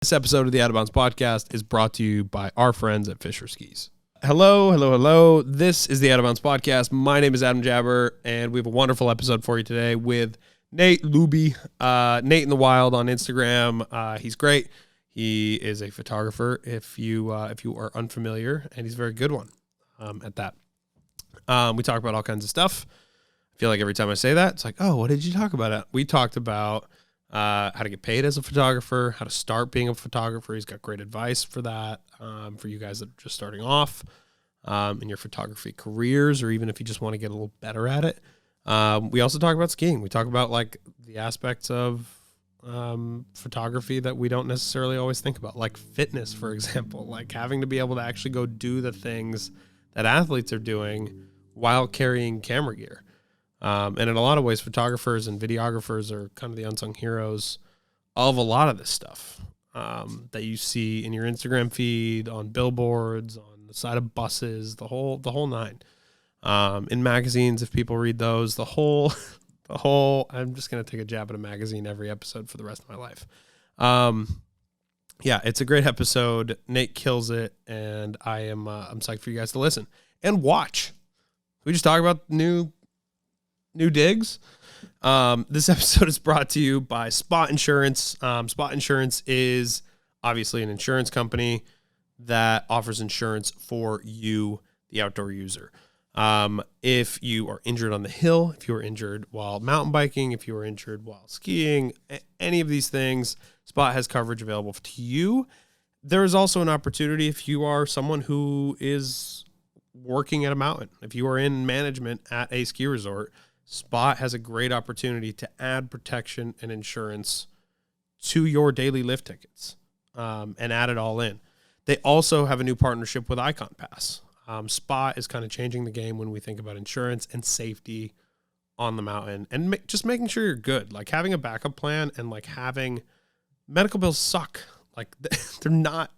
This episode of the Out of Bounds podcast is brought to you by our friends at Fisher Skis. Hello. This is the Out of Bounds podcast. My name is Adam Jabber, and we have a wonderful episode for you today with Nate Luebbe, NateInTheWild on Instagram. He's great. He is a photographer, if you are unfamiliar, and he's a very good one at that. We talk about all kinds of stuff. I feel like every time I say that, it's like, oh, what did you talk about? We talked about how to get paid as a photographer, how to start being a photographer. He's got great advice for that, for you guys that are just starting off in your photography careers, or even if you just want to get a little better at it. We also talk about skiing. We talk about like the aspects of photography that we don't necessarily always think about, like fitness, for example, like having to be able to actually go do the things that athletes are doing while carrying camera gear. And in a lot of ways, photographers and videographers are kind of the unsung heroes of a lot of this stuff that you see in your Instagram feed, on billboards, on the side of buses, the whole nine. In magazines, if people read those, the whole. I'm just gonna take a jab at a magazine every episode for the rest of my life. Yeah, it's a great episode. Nate kills it, and I'm psyched for you guys to listen and watch. We just talk about new digs. This episode is brought to you by Spot Insurance. Spot Insurance is obviously an insurance company that offers insurance for you, the outdoor user. If you are injured on the hill, if you are injured while mountain biking, if you are injured while skiing, any of these things, Spot has coverage available to you. There is also an opportunity if you are someone who is working at a mountain, if you are in management at a ski resort, Spot has a great opportunity to add protection and insurance to your daily lift tickets and add it all in. They also have a new partnership with Icon Pass. Spot is kind of changing the game when we think about insurance and safety on the mountain and just making sure you're good. Like having a backup plan and like having medical bills suck. Like it's not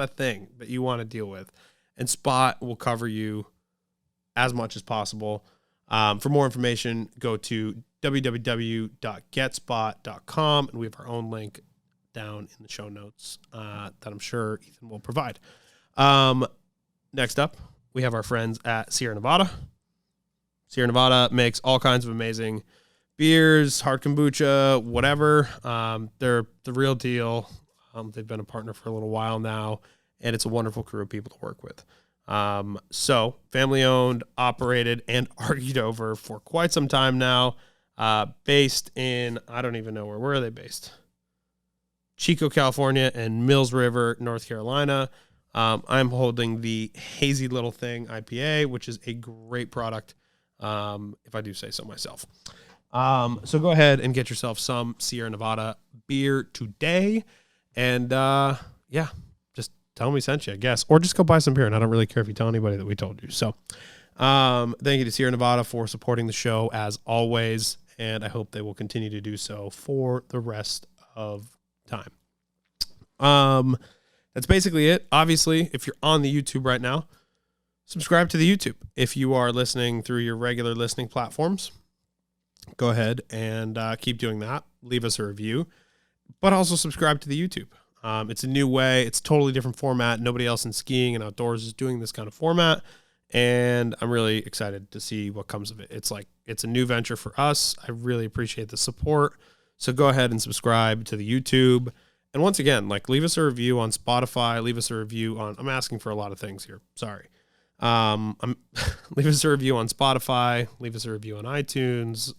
a thing that you want to deal with. And Spot will cover you as much as possible. For more information, go to www.getspot.com, and we have our own link down in the show notes that I'm sure Ethan will provide. Next up, we have our friends at Sierra Nevada. Sierra Nevada makes all kinds of amazing beers, hard kombucha, whatever. They're the real deal. They've been a partner for a little while now, and it's a wonderful crew of people to work with. So family owned, operated, and argued over for quite some time now, based in, I don't even know where are they based? Chico, California, and Mills River, North Carolina. I'm holding the Hazy Little Thing IPA, which is a great product. If I do say so myself. So go ahead and get yourself some Sierra Nevada beer today. And, yeah, tell them we sent you, I guess. Or just go buy some beer, and I don't really care if you tell anybody that we told you. So thank you to Sierra Nevada for supporting the show, as always, and I hope they will continue to do so for the rest of time. That's basically it. Obviously, if you're on the YouTube right now, subscribe to the YouTube. If you are listening through your regular listening platforms, go ahead and keep doing that. Leave us a review, but also subscribe to the YouTube. It's a new way. It's a totally different format. Nobody else in skiing and outdoors is doing this kind of format, and I'm really excited to see what comes of it. It's a new venture for us. I really appreciate the support. So go ahead and subscribe to the YouTube. And once again, leave us a review on Spotify. Leave us a review on, I'm asking for a lot of things here. Sorry. Leave us a review on Spotify. Leave us a review on iTunes.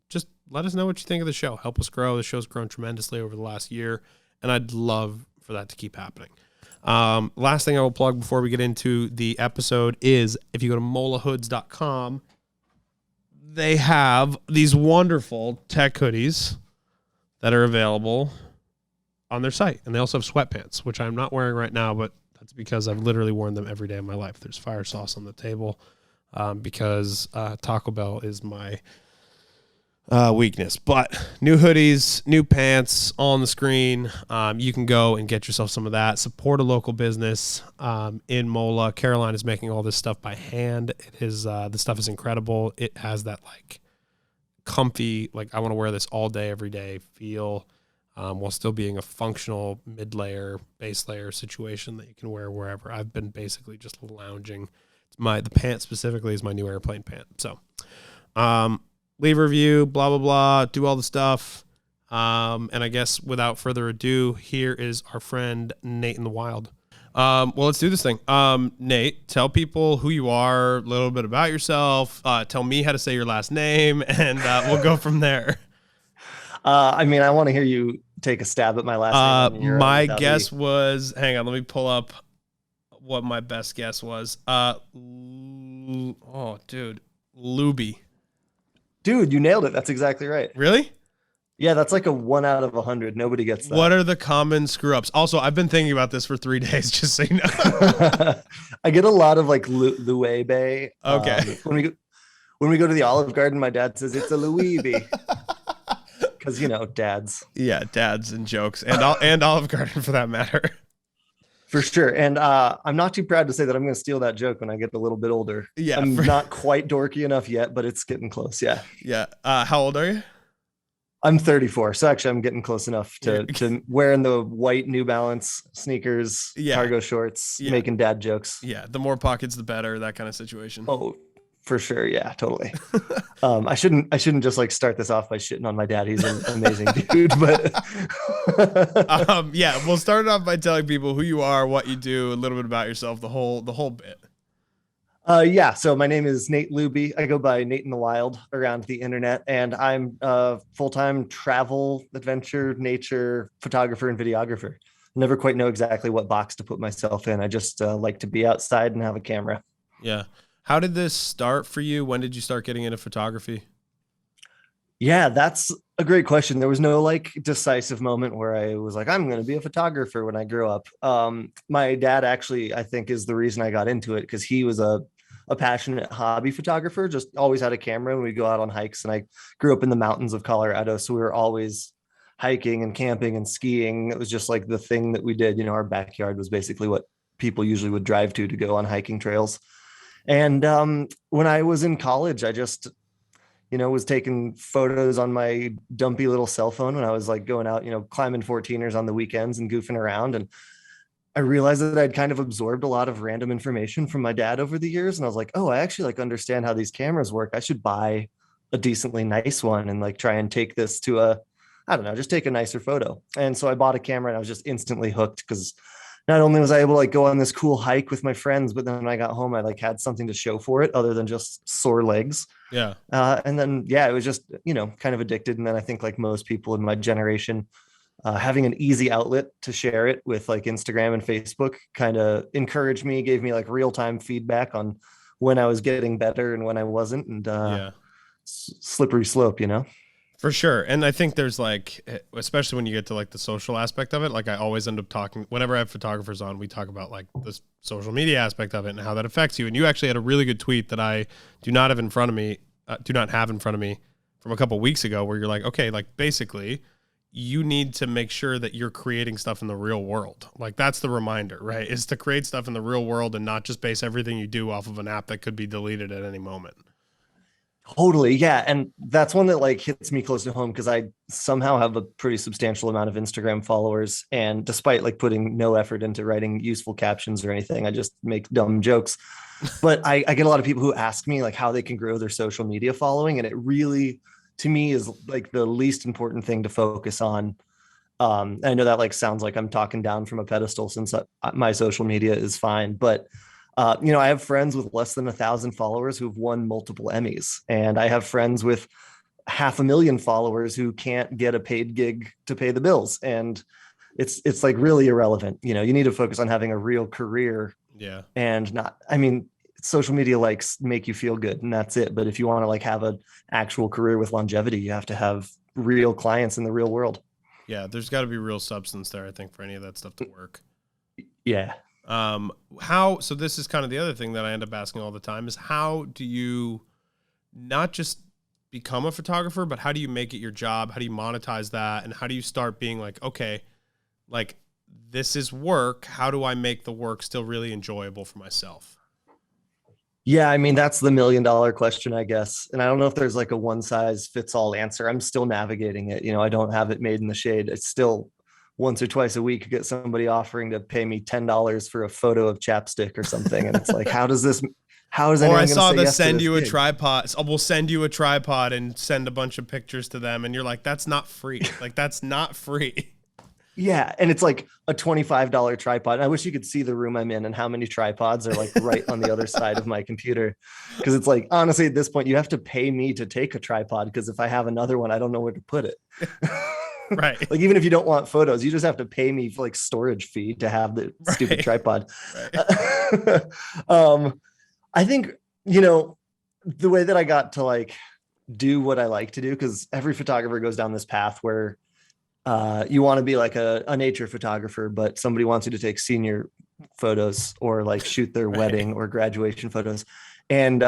Just let us know what you think of the show. Help us grow. The show's grown tremendously over the last year, and I'd love for that to keep happening. Last thing I will plug before we get into the episode is if you go to molahoods.com, they have these wonderful tech hoodies that are available on their site. And they also have sweatpants, which I'm not wearing right now, but that's because I've literally worn them every day of my life. There's fire sauce on the table because Taco Bell is my weakness. But new hoodies, new pants on the screen. You can go and get yourself some of that. Support a local business in Mola. Caroline is making all this stuff by hand. It is the stuff is incredible. It has that comfy, I want to wear this all day, every day feel. while still being a functional mid-layer, base layer situation that you can wear wherever. I've been basically just lounging. The pant specifically is my new airplane pant. So leave a review, blah, blah, blah, do all the stuff. And I guess without further ado, here is our friend NateInTheWild. Well, let's do this thing. Nate, tell people who you are, a little bit about yourself. Tell me how to say your last name, and we'll go from there. I want to hear you take a stab at my last name. My guess was, hang on, let me pull up what my best guess was. Luebbe. Dude, you nailed it. That's exactly right. Really? Yeah, that's like a 1 out of 100. Nobody gets that. What are the common screw ups? Also, I've been thinking about this for 3 days, just so you know. I get a lot of like Luebbe. Okay. When we go to the Olive Garden, my dad says it's a Luebbe. Because, dads. Yeah, dads and jokes and Olive Garden for that matter. For sure. And I'm not too proud to say that I'm going to steal that joke when I get a little bit older. Yeah. I'm not quite dorky enough yet, but it's getting close. Yeah. Yeah. How old are you? I'm 34. So actually I'm getting close enough to wearing the white New Balance sneakers, cargo shorts, making dad jokes. Yeah. The more pockets, the better, that kind of situation. Oh, for sure. Yeah, totally. I shouldn't just like start this off by shitting on my dad. He's an amazing dude, but we'll start it off by telling people who you are, what you do, a little bit about yourself, the whole bit. So my name is Nate Luebbe. I go by NateInTheWild around the internet, and I'm a full-time travel, adventure, nature photographer and videographer. Never quite know exactly what box to put myself in. I just like to be outside and have a camera. Yeah. How did this start for you? When did you start getting into photography? Yeah, that's a great question. There was no like decisive moment where I was like, I'm going to be a photographer when I grew up. My dad actually, I think, is the reason I got into it, because he was a passionate hobby photographer, just always had a camera when we go out on hikes. And I grew up in the mountains of Colorado. So we were always hiking and camping and skiing. It was just like the thing that we did. Our backyard was basically what people usually would drive to go on hiking trails. And when I was in college, I just, was taking photos on my dumpy little cell phone when I was like going out, climbing 14ers on the weekends and goofing around. And I realized that I'd kind of absorbed a lot of random information from my dad over the years. And I was like, oh, I actually like understand how these cameras work. I should buy a decently nice one and like try and take this to just take a nicer photo. And so I bought a camera and I was just instantly hooked, because not only was I able to like go on this cool hike with my friends, but then when I got home, I like had something to show for it other than just sore legs. Yeah. And then, it was just, kind of addicted. And then I think like most people in my generation, having an easy outlet to share it with like Instagram and Facebook kind of encouraged me, gave me like real-time feedback on when I was getting better and when I wasn't. And slippery slope, For sure. And I think there's like, especially when you get to like the social aspect of it, like I always end up talking, whenever I have photographers on, we talk about like the social media aspect of it and how that affects you. And you actually had a really good tweet that I do not have in front of me from a couple of weeks ago, where you're like, okay, like basically you need to make sure that you're creating stuff in the real world. Like that's the reminder, right? Is to create stuff in the real world and not just base everything you do off of an app that could be deleted at any moment. Totally. Yeah. And that's one that like hits me close to home, because I somehow have a pretty substantial amount of Instagram followers. And despite like putting no effort into writing useful captions or anything, I just make dumb jokes. But I get a lot of people who ask me like how they can grow their social media following. And it really, to me, is like the least important thing to focus on. I know that like sounds like I'm talking down from a pedestal, since my social media is fine, but I have friends with less than 1,000 followers who've won multiple Emmys, and I have friends with 500,000 followers who can't get a paid gig to pay the bills. And it's like really irrelevant. You need to focus on having a real career. Yeah. And not, social media likes make you feel good and that's it. But if you want to like have an actual career with longevity, you have to have real clients in the real world. Yeah. There's got to be real substance there, I think, for any of that stuff to work. Yeah. So this is kind of the other thing that I end up asking all the time is, how do you not just become a photographer, but how do you make it your job? How do you monetize that? And how do you start being like, okay, like this is work. How do I make the work still really enjoyable for myself? Yeah, I mean, that's the $1 million question, I guess. And I don't know if there's like a one size fits all answer. I'm still navigating it. I don't have it made in the shade. It's still once or twice a week, get somebody offering to pay me $10 for a photo of chapstick or something. And it's like, how is Or I anyone going to saw say the yes to send this you a gig? tripod. We'll send you a tripod and send a bunch of pictures to them. And you're like, that's not free. Like, that's not free. Yeah. And it's like a $25 tripod. I wish you could see the room I'm in and how many tripods are like right on the other side of my computer. Cause it's like, honestly, at this point, you have to pay me to take a tripod. Cause if I have another one, I don't know where to put it. Right. Like, even if you don't want photos, you just have to pay me for like storage fee to have the stupid Right. tripod. Right. I think, the way that I got to like do what I like to do, because every photographer goes down this path where you want to be like a nature photographer, but somebody wants you to take senior photos or like shoot their Right. wedding or graduation photos. And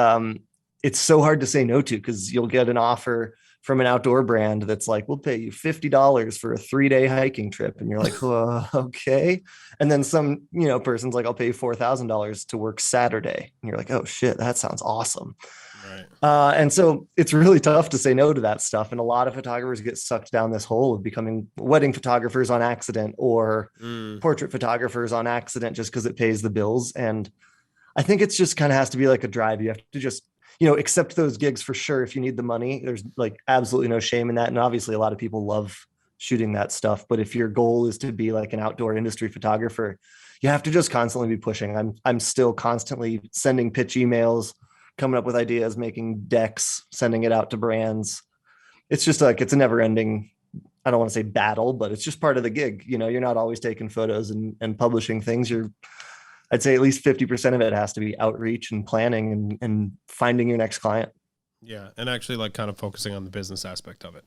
it's so hard to say no to, because you'll get an offer from an outdoor brand that's like, we'll pay you $50 for a 3-day hiking trip. And you're like, okay. And then some, person's like, I'll pay you $4,000 to work Saturday. And you're like, oh shit, that sounds awesome. Right. And so it's really tough to say no to that stuff. And a lot of photographers get sucked down this hole of becoming wedding photographers on accident or portrait photographers on accident just because it pays the bills. And I think it's just kind of has to be like a drive. You have to just, accept those gigs for sure. If you need the money, there's like absolutely no shame in that. And obviously a lot of people love shooting that stuff. But if your goal is to be like an outdoor industry photographer, you have to just constantly be pushing. I'm still constantly sending pitch emails, coming up with ideas, making decks, sending it out to brands. It's just like, it's a never ending, I don't want to say battle, but it's just part of the gig. You're not always taking photos and publishing things. I'd say at least 50% of it has to be outreach and planning and finding your next client. Yeah. And actually like kind of focusing on the business aspect of it.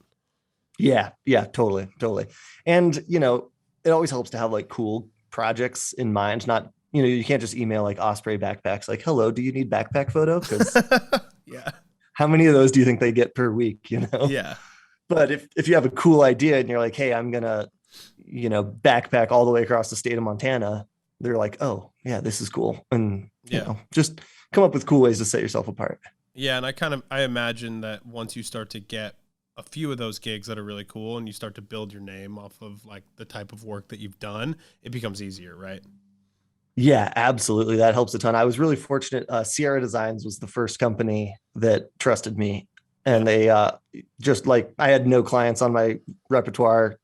Yeah. Yeah, totally. Totally. And, it always helps to have like cool projects in mind. Not, you can't just email like Osprey backpacks, like, hello, do you need backpack photo? Because yeah. how many of those do you think they get per week? Yeah. But if you have a cool idea and you're like, hey, I'm going to, backpack all the way across the state of Montana, they're like, oh yeah, this is cool. And just come up with cool ways to set yourself apart. Yeah. And I imagine that once you start to get a few of those gigs that are really cool and you start to build your name off of like the type of work that you've done, it becomes easier, right? Yeah, absolutely. That helps a ton. I was really fortunate. Sierra Designs was the first company that trusted me. And they just like, I had no clients on my repertoire.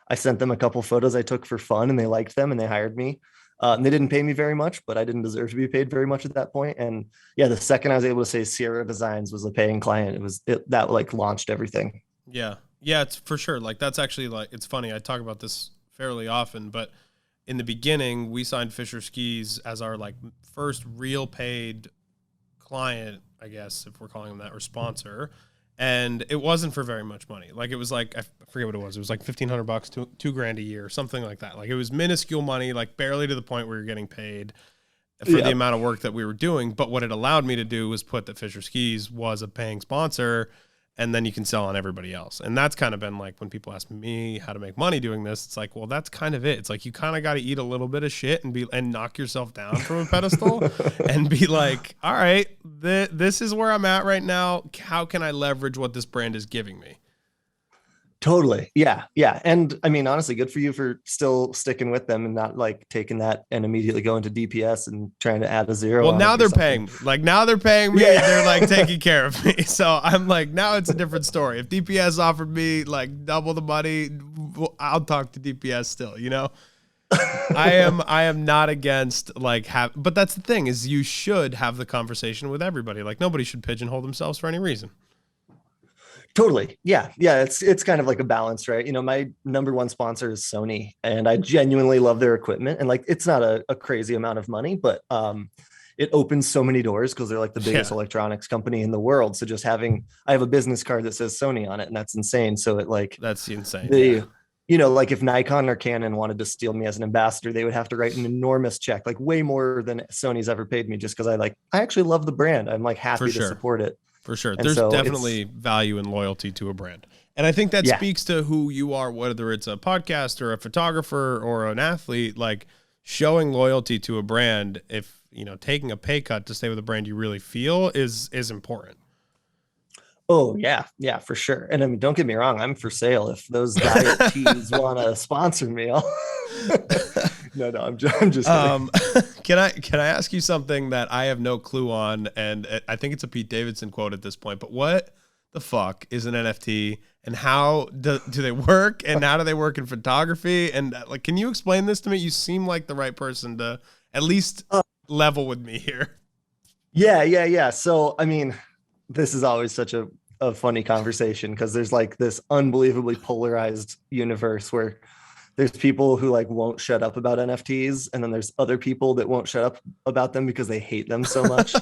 I sent them a couple photos I took for fun and they liked them and they hired me. And they didn't pay me very much, but I didn't deserve to be paid very much at that point. And yeah, the second I was able to say Sierra Designs was a paying client, that like launched everything. Yeah. Yeah, it's for sure. Like that's actually like, it's funny. I talk about this fairly often, but in the beginning we signed Fisher Skis as our like first real paid client, I guess, if we're calling them that, or sponsor. And it wasn't for very much money. Like it was like, I forget what it was. It was like $1,500, $2,000 a year, something like that. Like it was minuscule money, like barely to the point where you're getting paid for the amount of work that we were doing. But what it allowed me to do was put that Fisher Skis was a paying sponsor, and then you can sell on everybody else. And that's kind of been like when people ask me how to make money doing this, it's like, well, that's kind of it. It's like you kind of got to eat a little bit of shit and knock yourself down from a pedestal and be like, all right, this is where I'm at right now. How can I leverage what this brand is giving me? Totally. Yeah. Yeah. And I mean, honestly, good for you for still sticking with them and not like taking that and immediately going to DPS and trying to add a zero. Well, now they're paying me. Like now they're paying me. Yeah. They're like taking care of me. So I'm like, now it's a different story. If DPS offered me like double the money, I'll talk to DPS still, I am not against like but that's the thing is you should have the conversation with everybody. Like nobody should pigeonhole themselves for any reason. Totally. Yeah. Yeah. It's kind of like a balance, right? My number one sponsor is Sony and I genuinely love their equipment. And like, it's not a crazy amount of money, but it opens so many doors because they're like the biggest electronics company in the world. So just I have a business card that says Sony on it and that's insane. So that's insane. Like if Nikon or Canon wanted to steal me as an ambassador, they would have to write an enormous check, like way more than Sony's ever paid me just because I actually love the brand. I'm like happy to support it. For sure. There's definitely value and loyalty to a brand. And I think that speaks to who you are, whether it's a podcast or a photographer or an athlete, like showing loyalty to a brand, if taking a pay cut to stay with a brand you really feel is important. Oh yeah, for sure. And I mean, don't get me wrong, I'm for sale. If those diet teas want to sponsor me, no, I'm just kidding. Can I ask you something that I have no clue on? And I think it's a Pete Davidson quote at this point, but what the fuck is an NFT, and how do they work, and how do they work in photography? And like, can you explain this to me? You seem like the right person to at least level with me here. Yeah. So, I mean, this is always such a funny conversation because there's like this unbelievably polarized universe where there's people who like won't shut up about NFTs, and then there's other people that won't shut up about them because they hate them so much.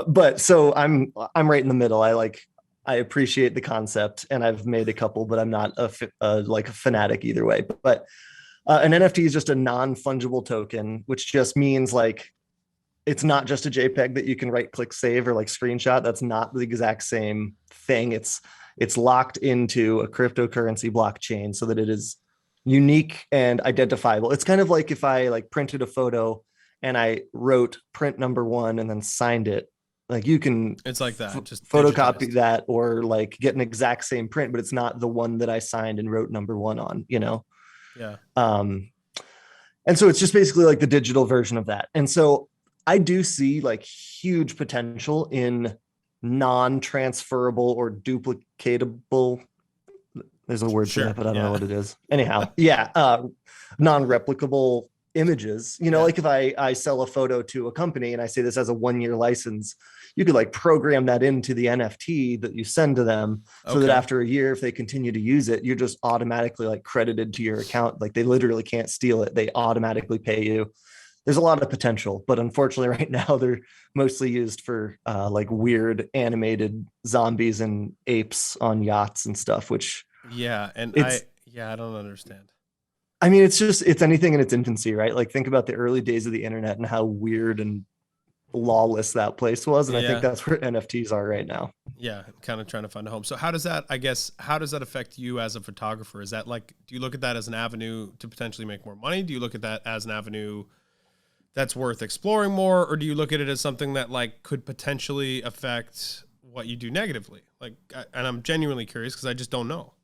But so I'm right in the middle. I appreciate the concept, and I've made a couple, but I'm not like a fanatic either way. But an NFT is just a non-fungible token, which just means like it's not just a JPEG that you can right click save or like screenshot. That's not the exact same thing. It's locked into a cryptocurrency blockchain so that it is unique and identifiable. It's kind of like if I like printed a photo and I wrote print number 1 and then signed it. Like you can, it's like that, just photocopy digitized. that, or like get an exact same print, but it's not the one that I signed and wrote number 1 on, Yeah. And so it's just basically like the digital version of that. And so I do see like huge potential in non-transferable or duplicatable. There's a word for that, but I don't know what it is. Anyhow, non-replicable images. Like if I sell a photo to a company and I say this has a 1-year license, you could like program that into the NFT that you send to them, so that after a year, if they continue to use it, you're just automatically like credited to your account. Like they literally can't steal it. They automatically pay you. There's a lot of potential, but unfortunately right now they're mostly used for like weird animated zombies and apes on yachts and stuff, which I don't understand. I mean, it's anything in its infancy, right? Like think about the early days of the internet and how weird and lawless that place was. And I think that's where NFTs are right now. Yeah. Kind of trying to find a home. So how does that affect you as a photographer? Is that like, do you look at that as an avenue to potentially make more money? Do you look at that as an avenue that's worth exploring more? Or do you look at it as something that like could potentially affect what you do negatively? Like, and I'm genuinely curious because I just don't know.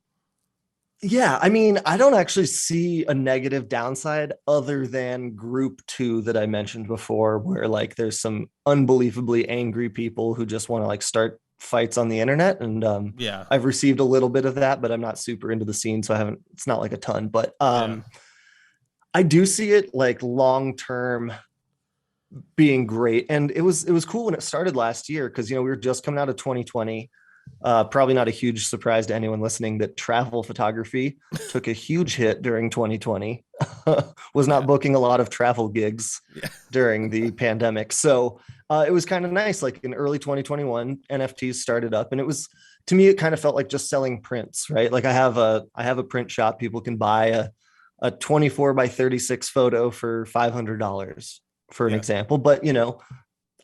Yeah, I mean, I don't actually see a negative downside other than group 2 that I mentioned before, where like there's some unbelievably angry people who just want to like start fights on the internet. And I've received a little bit of that, but I'm not super into the scene, so it's not like a ton. But I do see it like long term being great. And it was cool when it started last year, because we were just coming out of 2020. Probably not a huge surprise to anyone listening that travel photography took a huge hit during 2020. Was not booking a lot of travel gigs during the pandemic. So it was kind of nice. Like in early 2021, NFTs started up, and it was, to me, it kind of felt like just selling prints, right? Like I have a print shop. People can buy a 24 by 36 photo for $500 for an example. But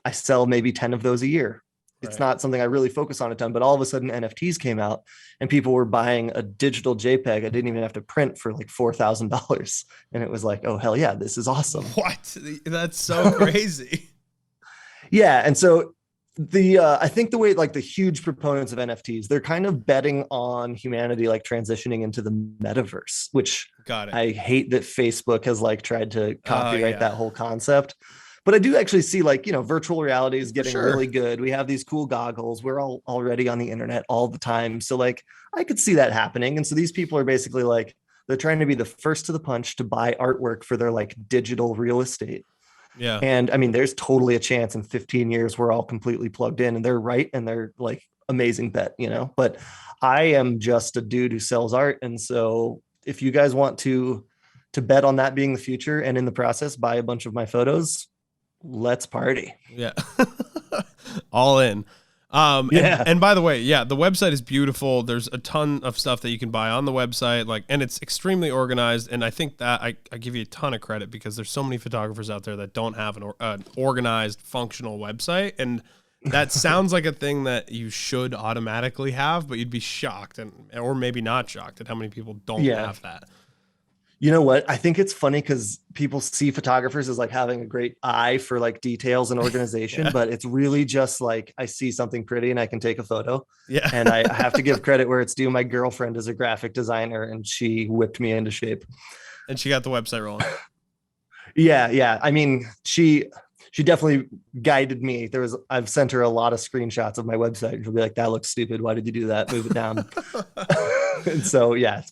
I sell maybe 10 of those a year. It's not something I really focus on a ton, but all of a sudden NFTs came out and people were buying a digital JPEG. I didn't even have to print for like $4,000. And it was like, oh, hell yeah, this is awesome. What? That's so crazy. Yeah. And so I think the way, like the huge proponents of NFTs, they're kind of betting on humanity, like transitioning into the metaverse, which I hate that Facebook has like tried to copyright that whole concept. But I do actually see like, virtual reality is getting really good. We have these cool goggles. We're all already on the internet all the time. So like, I could see that happening. And so these people are basically like, they're trying to be the first to the punch to buy artwork for their like digital real estate. Yeah. And I mean, there's totally a chance in 15 years, we're all completely plugged in, and they're right. And they're like amazing bet, but I am just a dude who sells art. And so if you guys want to bet on that being the future, and in the process, buy a bunch of my photos, let's party. Yeah. All in. And by the way, the website is beautiful. There's a ton of stuff that you can buy on the website, and it's extremely organized. And I think that I give you a ton of credit, because there's so many photographers out there that don't have an organized, functional website. And that sounds like a thing that you should automatically have, but you'd be shocked or maybe not shocked at how many people don't have that. You know what? I think it's funny because people see photographers as like having a great eye for like details and organization, Yeah. but it's really just like I see something pretty and I can take a photo. Yeah. And I have to give credit where it's due. My girlfriend is a graphic designer and she whipped me into shape. And she got the website rolling. Yeah, yeah. I mean, she definitely guided me. I've sent her a lot of screenshots of my website. She'll be like, "That looks stupid. Why did you do that? Move it down." And so yeah,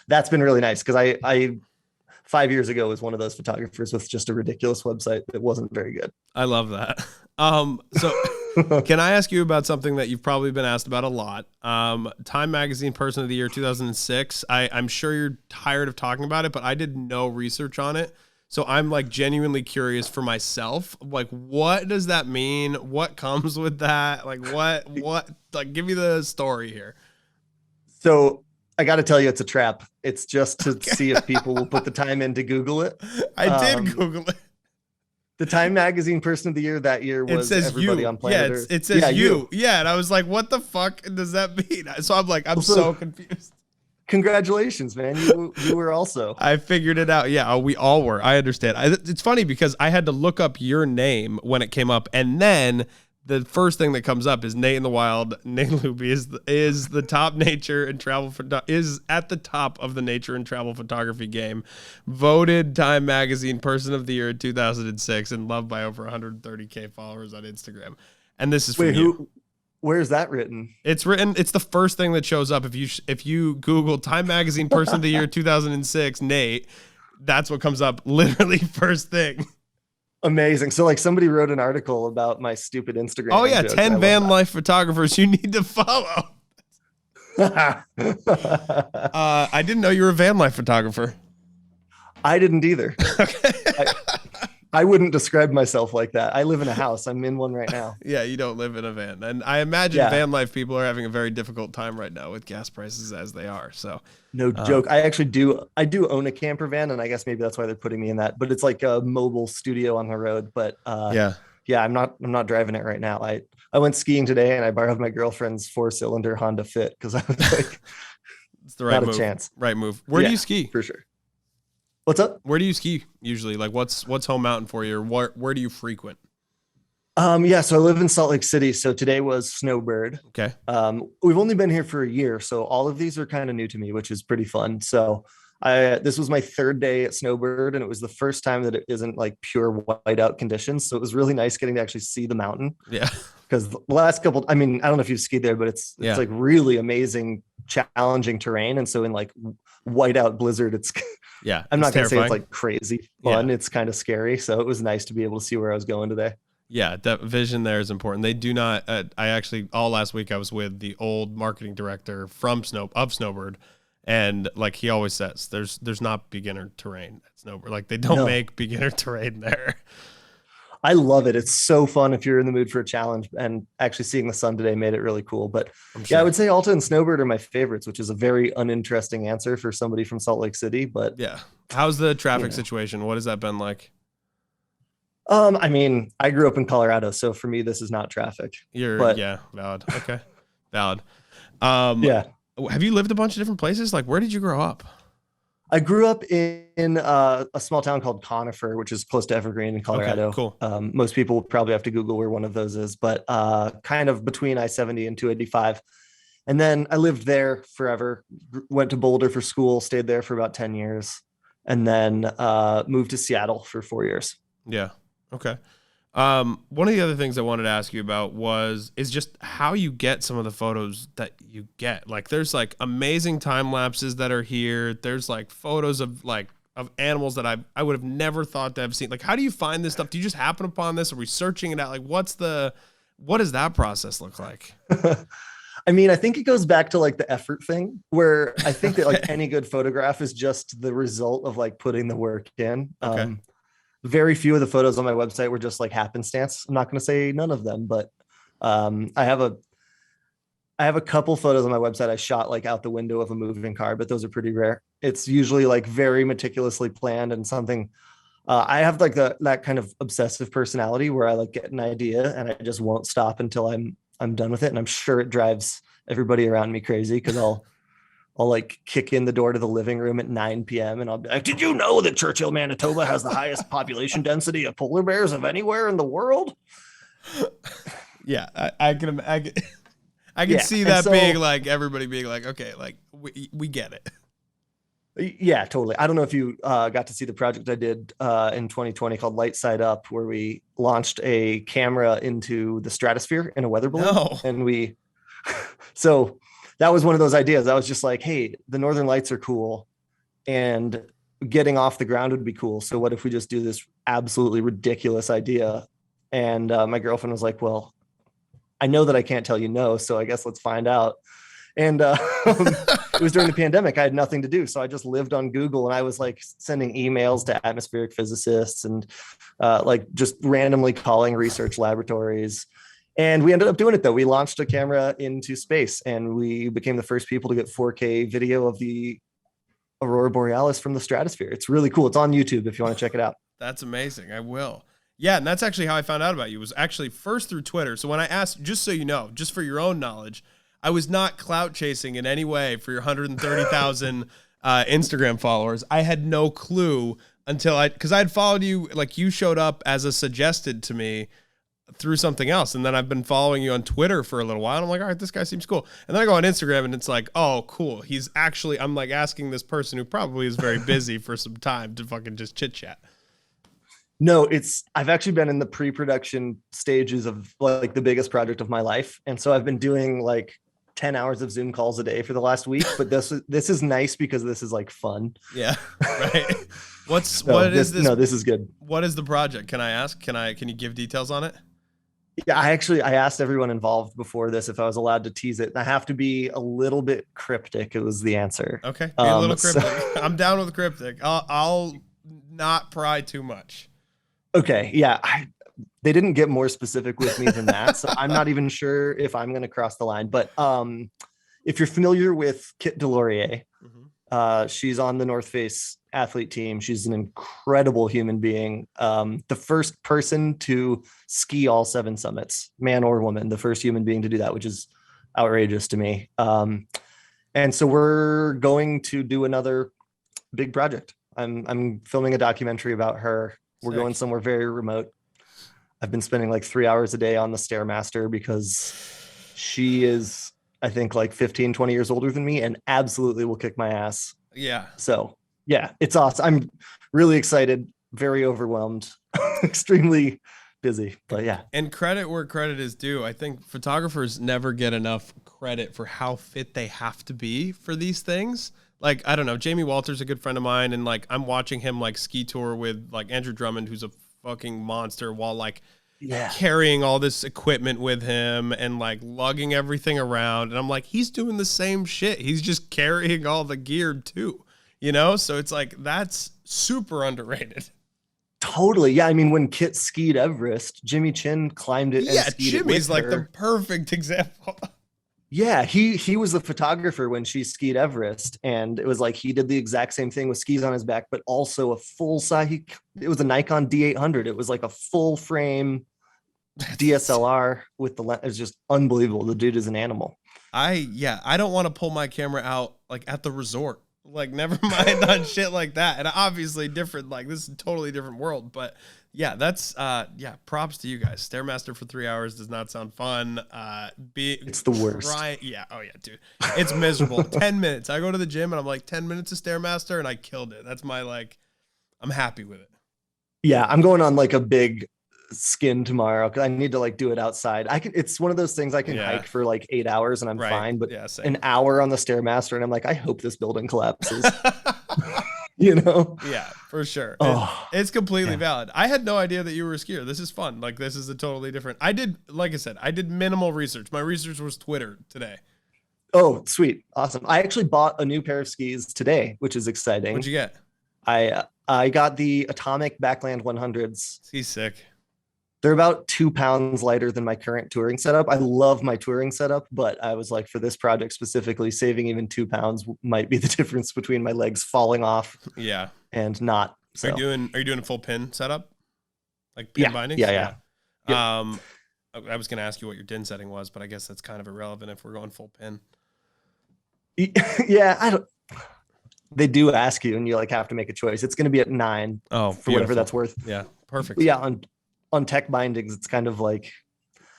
that's been really nice because I 5 years ago was one of those photographers with just a ridiculous website that wasn't very good. I love that. So can I ask you about something that you've probably been asked about a lot? Time Magazine Person of the Year 2006. I'm sure you're tired of talking about it, but I did no research on it. So I'm like genuinely curious for myself. Like, what does that mean? What comes with that? Like, like, give me the story here. So I got to tell you, it's a trap. It's just to see if people will put the time in to Google it. I did Google it. The Time Magazine Person of the Year that year was everybody on planet Earth. It says you. Yeah, and I was like, what the fuck does that mean? So I'm like, I'm so confused. Congratulations, man. You were also. I figured it out. Yeah, we all were. I understand. It's funny because I had to look up your name when it came up, and then the first thing that comes up is Nate in the Wild. Nate Luebbe is the top nature and travel is at the top of the nature and travel photography game. Voted Time Magazine Person of the Year in 2006 and loved by over 130K followers on Instagram. And this is from you. Where's that written? It's written. It's the first thing that shows up if you Google Time Magazine Person of the Year 2006 Nate. That's what comes up. Literally first thing. Amazing. So like somebody wrote an article about my stupid Instagram. Oh yeah, 10 van life photographers you need to follow. I didn't know you were a van life photographer. I didn't either. Okay. I wouldn't describe myself like that. I live in a house. I'm in one right now. Yeah, you don't live in a van. And I imagine van life people are having a very difficult time right now with gas prices as they are. So no joke. I actually do. I do own a camper van, and I guess maybe that's why they're putting me in that. But it's like a mobile studio on the road. But yeah, I'm not driving it right now. I went skiing today, and I borrowed my girlfriend's 4-cylinder Honda Fit because I was like, it's the right not move. A chance. Right move. Where do you ski? For sure. What's up? Where do you ski usually? Like what's home mountain for you, or where do you frequent? Yeah, so I live in Salt Lake City. So today was Snowbird. Okay. We've only been here for a year, so all of these are kind of new to me, which is pretty fun. So this was my third day at Snowbird, and it was the first time that it isn't like pure whiteout conditions. So it was really nice getting to actually see the mountain. Yeah. Because the last couple, I mean, I don't know if you've skied there, but it's like really amazing, challenging terrain. And so in like whiteout blizzard, it's I'm not going to say it's like crazy fun. Yeah. It's kind of scary. So it was nice to be able to see where I was going today. Yeah, that vision there is important. They do not. I actually all last week I was with the old marketing director from Snowbird, and like he always says, there's not beginner terrain at Snowbird. Like they don't make beginner terrain there. I love it. It's so fun if you're in the mood for a challenge, and actually seeing the sun today made it really cool. But yeah, I would say Alta and Snowbird are my favorites, which is a very uninteresting answer for somebody from Salt Lake City. But yeah, how's the traffic situation? What has that been like? I mean, I grew up in Colorado, so for me, this is not traffic. Valid. Okay, valid. Yeah. Have you lived a bunch of different places? Like, where did you grow up? I grew up in a small town called Conifer, which is close to Evergreen in Colorado. Okay, cool. Most people probably have to Google where one of those is, but kind of between I-70 and 285. And then I lived there forever, went to Boulder for school, stayed there for about 10 years, and then moved to Seattle for 4 years. Yeah. Okay. One of the other things I wanted to ask you about is just how you get some of the photos that you get. Like there's like amazing time lapses that are here. There's like photos of animals that I would have never thought to have seen. Like, how do you find this stuff? Do you just happen upon this? Are we searching it out? Like what does that process look like? I mean, I think it goes back to like the effort thing where I think that like any good photograph is just the result of like putting the work in. Okay. Very few of the photos on my website were just like happenstance. I'm not going to say none of them, but I have a couple photos on my website I shot like out the window of a moving car, but those are pretty rare. It's usually like very meticulously planned and something. I have like that kind of obsessive personality where I like get an idea and I just won't stop until I'm done with it. And I'm sure it drives everybody around me crazy because I'll like kick in the door to the living room at 9 p.m. and I'll be like, did you know that Churchill, Manitoba has the highest population density of polar bears of anywhere in the world? Yeah, I can I can Yeah. see And that so, being like everybody being like, okay, like we get it. yeah, totally. I don't know if you got to see the project I did in 2020 called Light Side Up, where we launched a camera into the stratosphere in a weather balloon. No. And so that was one of those ideas. I was just like, hey, the Northern Lights are cool and getting off the ground would be cool. So what if we just do this absolutely ridiculous idea? And my girlfriend was like, well, I know that I can't tell you no, so I guess let's find out. And it was during the pandemic. I had nothing to do. So I just lived on Google and I was like sending emails to atmospheric physicists and like just randomly calling research laboratories. And we ended up doing it though. We launched a camera into space and we became the first people to get 4K video of the Aurora Borealis from the stratosphere. It's really cool. It's on YouTube if you want to check it out. That's amazing. I will. Yeah, and that's actually how I found out about you, was actually first through Twitter. So when I asked, just so you know, just for your own knowledge, I was not clout chasing in any way for your 130,000 Instagram followers. I had no clue until because I had followed you, like you showed up as a suggested to me through something else. And then I've been following you on Twitter for a little while. And I'm like, all right, this guy seems cool. And then I go on Instagram and it's like, oh, cool. He's actually, I'm like asking this person who probably is very busy for some time to fucking just chit chat. No, I've actually been in the pre-production stages of like the biggest project of my life. And so I've been doing like 10 hours of Zoom calls a day for the last week, but this is nice because this is like fun. Yeah. Right. This is good. What is the project? Can I ask? Can you give details on it? Yeah, I asked everyone involved before this if I was allowed to tease it. I have to be a little bit cryptic. It was the answer. Okay. Be a little cryptic. I'm down with cryptic. I'll not pry too much. Okay. Yeah. They didn't get more specific with me than that. So I'm not even sure if I'm going to cross the line, but if you're familiar with Kit Delorier, she's on the North Face athlete team. She's an incredible human being. The first person to ski all 7 summits, man or woman, the first human being to do that, which is outrageous to me. And so we're going to do another big project. I'm filming a documentary about her. We're going somewhere very remote. I've been spending like 3 hours a day on the Stairmaster because she is, I think, like 15, 20 years older than me and absolutely will kick my ass. Yeah. So yeah, it's awesome. I'm really excited, very overwhelmed, extremely busy, but yeah. And credit where credit is due. I think photographers never get enough credit for how fit they have to be for these things. Like, I don't know, Jamie Walter's a good friend of mine, and like I'm watching him like ski tour with like Andrew Drummond, who's a fucking monster, while like carrying all this equipment with him and like lugging everything around. And I'm like, he's doing the same shit. He's just carrying all the gear too, you know? So it's like, that's super underrated. Totally. Yeah. I mean, when Kit skied Everest, Jimmy Chin climbed it. Yeah. Jimmy's like the perfect example. Yeah, he was the photographer when she skied Everest, and it was like he did the exact same thing with skis on his back, but also a full size. It was a Nikon D800. It was like a full frame DSLR with the lens. It's just unbelievable. The dude is an animal. I don't want to pull my camera out like at the resort. Like, never mind on shit like that. And obviously different. Like, this is a totally different world, but. Yeah, that's props to you guys. Stairmaster for 3 hours does not sound fun. It's the worst. Yeah, oh yeah, dude. It's miserable. 10 minutes. I go to the gym and I'm like 10 minutes of Stairmaster and I killed it. That's my I'm happy with it. Yeah, I'm going on like a big skin tomorrow because I need to like do it outside. It's one of those things I can hike for like 8 hours and I'm fine, but an hour on the Stairmaster and I'm like, I hope this building collapses. You know? Yeah, for sure. It's completely valid. I had no idea that you were a skier. This is fun. Like, this is a totally different. Like I said, I did minimal research. My research was Twitter today. Oh, sweet. Awesome. I actually bought a new pair of skis today, which is exciting. What'd you get? I got the Atomic Backland 100s. He's sick. They're about 2 pounds lighter than my current touring setup. I love my touring setup, but I was like, for this project specifically, saving even 2 pounds might be the difference between my legs falling off. Yeah. And not. So. Are you doing a full pin setup? Like pin bindings? Yeah. Yep. I was going to ask you what your DIN setting was, but I guess that's kind of irrelevant if we're going full pin. Yeah, I don't. They do ask you, and you like have to make a choice. It's going to be at 9 Oh, for whatever beautiful. that's worth. Yeah, But perfect. yeah, on tech bindings, it's kind of like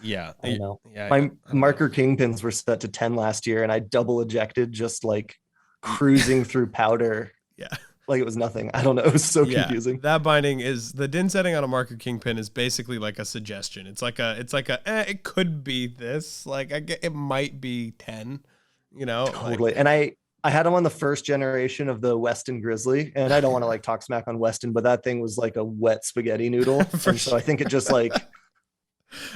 Yeah, I don't know. yeah. My I don't know. marker kingpins were set to 10 last year, and I double ejected just like cruising through powder Yeah. like it was nothing. I don't know. It was so Yeah, confusing. that binding is the din setting on a marker kingpin is basically like a suggestion. It could be this. Like it might be 10, like Totally. And I had them on the first generation of the Weston Grizzly, and I don't want to like talk smack on Weston, but that thing was like a wet spaghetti noodle. for And so sure. I think it just like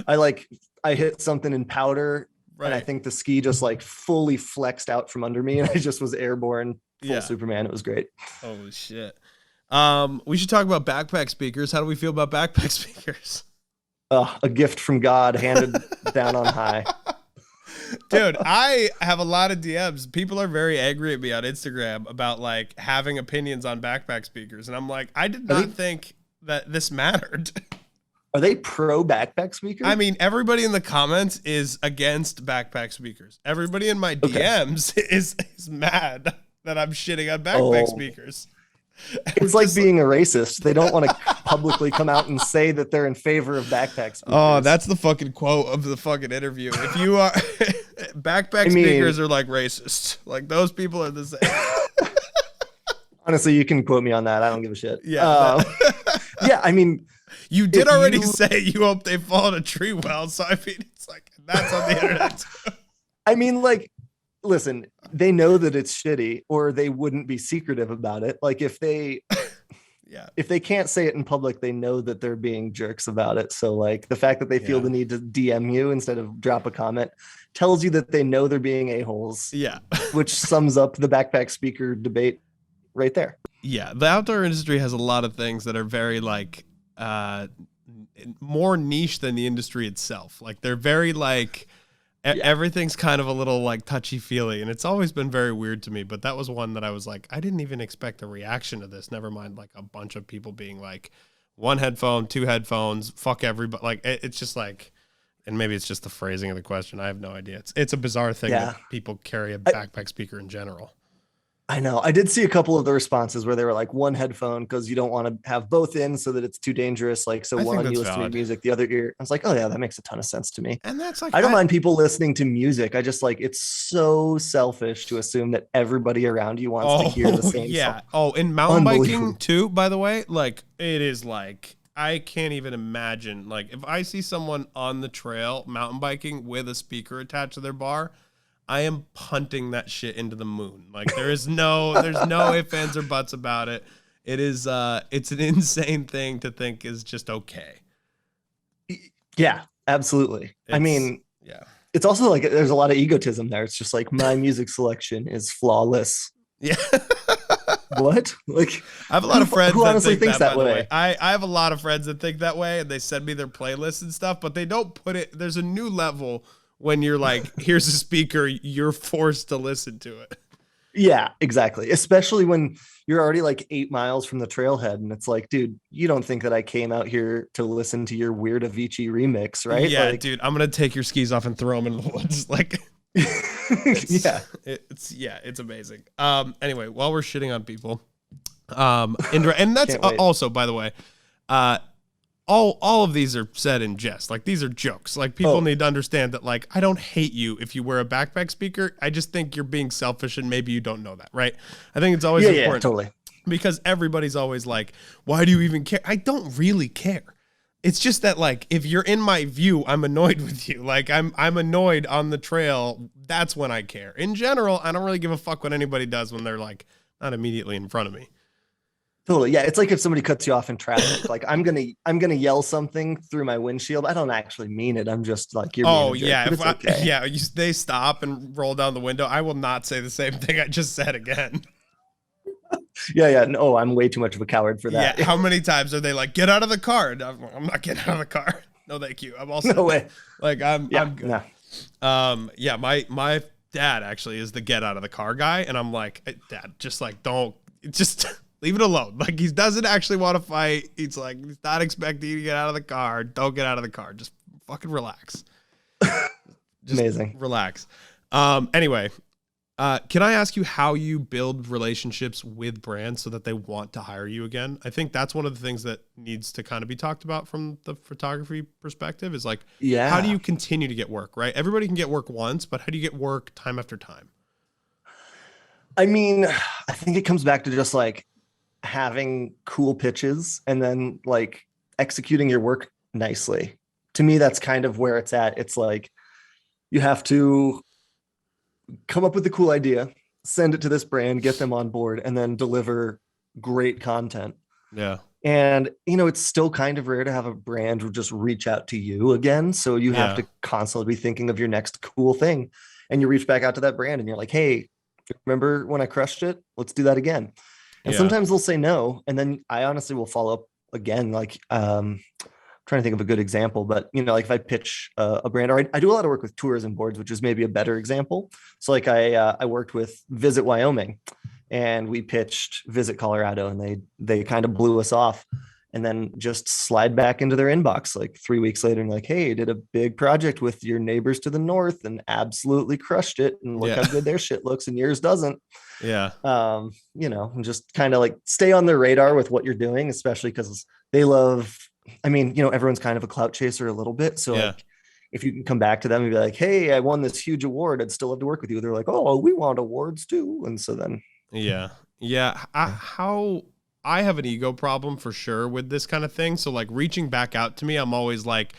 I hit something in powder, and I Right. think the ski just like fully flexed out from under me, and I just was airborne full Yeah. Superman. It was great. Holy shit. We should talk about backpack speakers. How do we feel about backpack speakers? A gift from God handed down on high. Dude, I have a lot of DMs. People are very angry at me on Instagram about like having opinions on backpack speakers. And I'm like, I did not think that this mattered. Are they pro backpack speakers? I mean, everybody in the comments is against backpack speakers. Everybody in my DMs is mad that I'm shitting on backpack speakers. It's like being a racist. They don't want to publicly come out and say that they're in favor of backpack speakers. Oh, that's the fucking quote of the fucking interview. If you are backpack speakers are like racist. Like those people are the same. Honestly, you can quote me on that. I don't give a shit. Yeah. Yeah, I mean, you did already say you hope they fall in a tree well, so I mean it's like that's on the internet too. I mean, like, listen, they know that it's shitty, or they wouldn't be secretive about it. Like if they can't say it in public, they know that they're being jerks about it. So like the fact that they feel the need to DM you instead of drop a comment tells you that they know they're being a-holes. Yeah. Which sums up the backpack speaker debate right there. Yeah. The outdoor industry has a lot of things that are very like more niche than the industry itself. Like they're very like everything's kind of a little like touchy-feely, and it's always been very weird to me, but that was one that I was like, I didn't even expect a reaction to this, never mind like a bunch of people being like 1 headphone, 2 headphones, fuck everybody. Like it's just like, and maybe it's just the phrasing of the question, I have no idea. It's a bizarre thing that people carry a backpack speaker in general. I know. I did see a couple of the responses where they were like 1 headphone because you don't want to have both in so that it's too dangerous. Like, so one, you listen to music, the other ear. I was like, oh yeah, that makes a ton of sense to me. And that's like, I don't mind people listening to music. I just like, it's so selfish to assume that everybody around you wants to hear the same song. Oh, in mountain biking too, by the way, like it is like, I can't even imagine. Like if I see someone on the trail mountain biking with a speaker attached to their bar, I am punting that shit into the moon. Like there's no ifs, ands, or buts about it. It is it's an insane thing to think is just okay. Yeah, absolutely. I mean, it's also like there's a lot of egotism there. It's just like my music selection is flawless. Yeah. What? Like I have a lot of friends who honestly thinks that way. I have a lot of friends that think that way, and they send me their playlists and stuff, but they don't put it. There's a new level when you're like, here's a speaker, you're forced to listen to it. Yeah, exactly. Especially when you're already like 8 miles from the trailhead, and it's like, dude, you don't think that I came out here to listen to your weird Avicii remix, right? Yeah, like, dude, I'm gonna take your skis off and throw them in the woods. Like, it's amazing. Anyway, while we're shitting on people, and that's also, by the way, all of these are said in jest. Like these are jokes. Like people need to understand that like I don't hate you if you wear a backpack speaker. I just think you're being selfish and maybe you don't know that, right? I think it's always important. Yeah, totally. Because everybody's always like, why do you even care? I don't really care. It's just that like if you're in my view, I'm annoyed with you. Like I'm annoyed on the trail. That's when I care. In general, I don't really give a fuck what anybody does when they're like not immediately in front of me. Totally. Yeah. It's like if somebody cuts you off in traffic, like I'm going to yell something through my windshield. I don't actually mean it. I'm just like, you're being a jerk, yeah. They stop and roll down the window. I will not say the same thing I just said again. Yeah. No, I'm way too much of a coward for that. Yeah. How many times are they like, get out of the car? I'm not getting out of the car. No, thank you. I'm also no way. Like I'm good. No. My dad actually is the get out of the car guy. And I'm like, Dad, just like, don't just leave it alone. Like he doesn't actually want to fight. He's like, he's not expecting you to get out of the car. Don't get out of the car. Just fucking relax. Amazing. Relax. Anyway, Can I ask you how you build relationships with brands so that they want to hire you again? I think that's one of the things that needs to kind of be talked about from the photography perspective is like, how do you continue to get work, right? Everybody can get work once, but how do you get work time after time? I mean, I think it comes back to just like having cool pitches and then like executing your work nicely. To me, that's kind of where it's at. It's like you have to come up with a cool idea, send it to this brand, get them on board, and then deliver great content. Yeah. And, it's still kind of rare to have a brand just reach out to you again. So you have to constantly be thinking of your next cool thing. And you reach back out to that brand and you're like, hey, remember when I crushed it? Let's do that again. And sometimes they'll say no. And then I honestly will follow up again. Like, trying to think of a good example, but like if I pitch a brand, or I do a lot of work with tourism boards, which is maybe a better example. So like I worked with Visit Wyoming, and we pitched Visit Colorado, and they kind of blew us off, and then just slide back into their inbox like 3 weeks later and like, hey, did a big project with your neighbors to the north and absolutely crushed it, and look how good their shit looks and yours doesn't. Yeah. Just kind of like stay on their radar with what you're doing, especially because they love. I mean, everyone's kind of a clout chaser a little bit. So like, if you can come back to them and be like, hey, I won this huge award, I'd still love to work with you. They're like, oh, we want awards too. And so then. Yeah. I have an ego problem for sure with this kind of thing. So like reaching back out to me, I'm always like,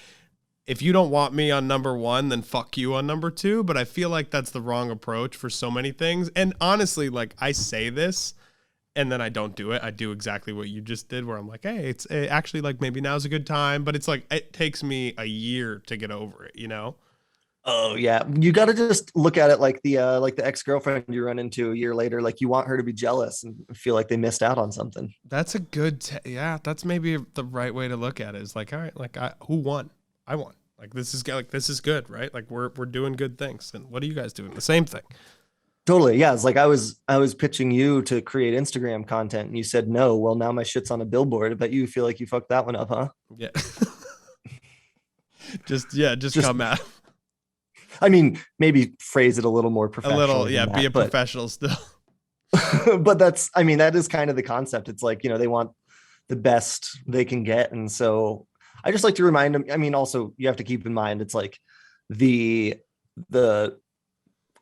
if you don't want me on number one, then fuck you on number two. But I feel like that's the wrong approach for so many things. And honestly, like I say this, and then I don't do it. I do exactly what you just did, where I'm like, hey, it's actually like maybe now's a good time, but it's like it takes me a year to get over it, Oh yeah, you got to just look at it like the ex-girlfriend you run into a year later. Like you want her to be jealous and feel like they missed out on something. That's a good, that's maybe the right way to look at it. Is like, all right, like who won? I won. Like this is good, right? Like we're doing good things, and what are you guys doing? The same thing. Totally. Yeah. It's like I was pitching you to create Instagram content and you said no. Well, now my shit's on a billboard. I bet you feel like you fucked that one up, huh? Yeah. just come out. I mean, maybe phrase it a little more professional. A little, yeah, be a professional still. But that is kind of the concept. It's like, they want the best they can get. And so I just like to remind them. I mean, also you have to keep in mind, it's like the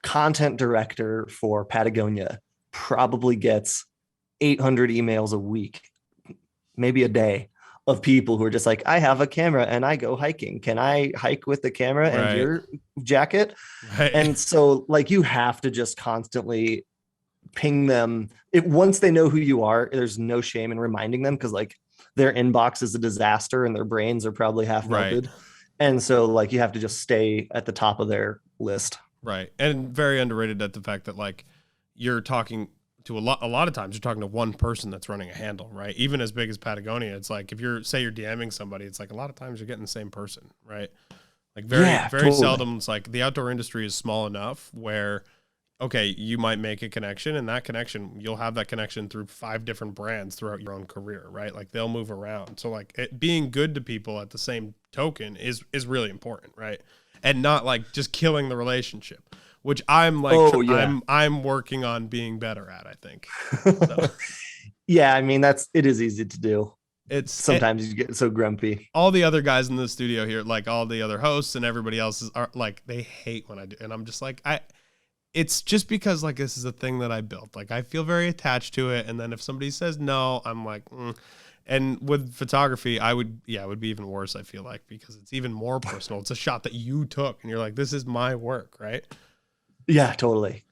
content director for Patagonia probably gets 800 emails a week, maybe a day, of people who are just like, I have a camera and I go hiking. Can I hike with the camera and your jacket? Right. And so like, you have to just constantly ping them. Once they know who you are, there's no shame in reminding them, because like their inbox is a disaster and their brains are probably half melted. And so like, you have to just stay at the top of their list. Right. And very underrated at the fact that like you're talking to a lot of times you're talking to one person that's running a handle, right? Even as big as Patagonia, it's like if you're DMing somebody, it's like a lot of times you're getting the same person, right? Like very totally. Seldom. It's like the outdoor industry is small enough where, okay, you might make a connection, and that connection, you'll have that connection through 5 different brands throughout your own career, right? Like they'll move around. So like being good to people at the same token is really important, right? And not like just killing the relationship, which I'm like, I'm working on being better at, I think. So. Yeah. I mean, it is easy to do. Sometimes you get so grumpy. All the other guys in the studio here, like all the other hosts and everybody else are like, they hate when I do. And I'm just like, it's just because like, this is a thing that I built. Like I feel very attached to it. And then if somebody says no, I'm like, And with photography, it would be even worse, I feel like, because it's even more personal. It's a shot that you took and you're like, this is my work, right? Yeah, totally.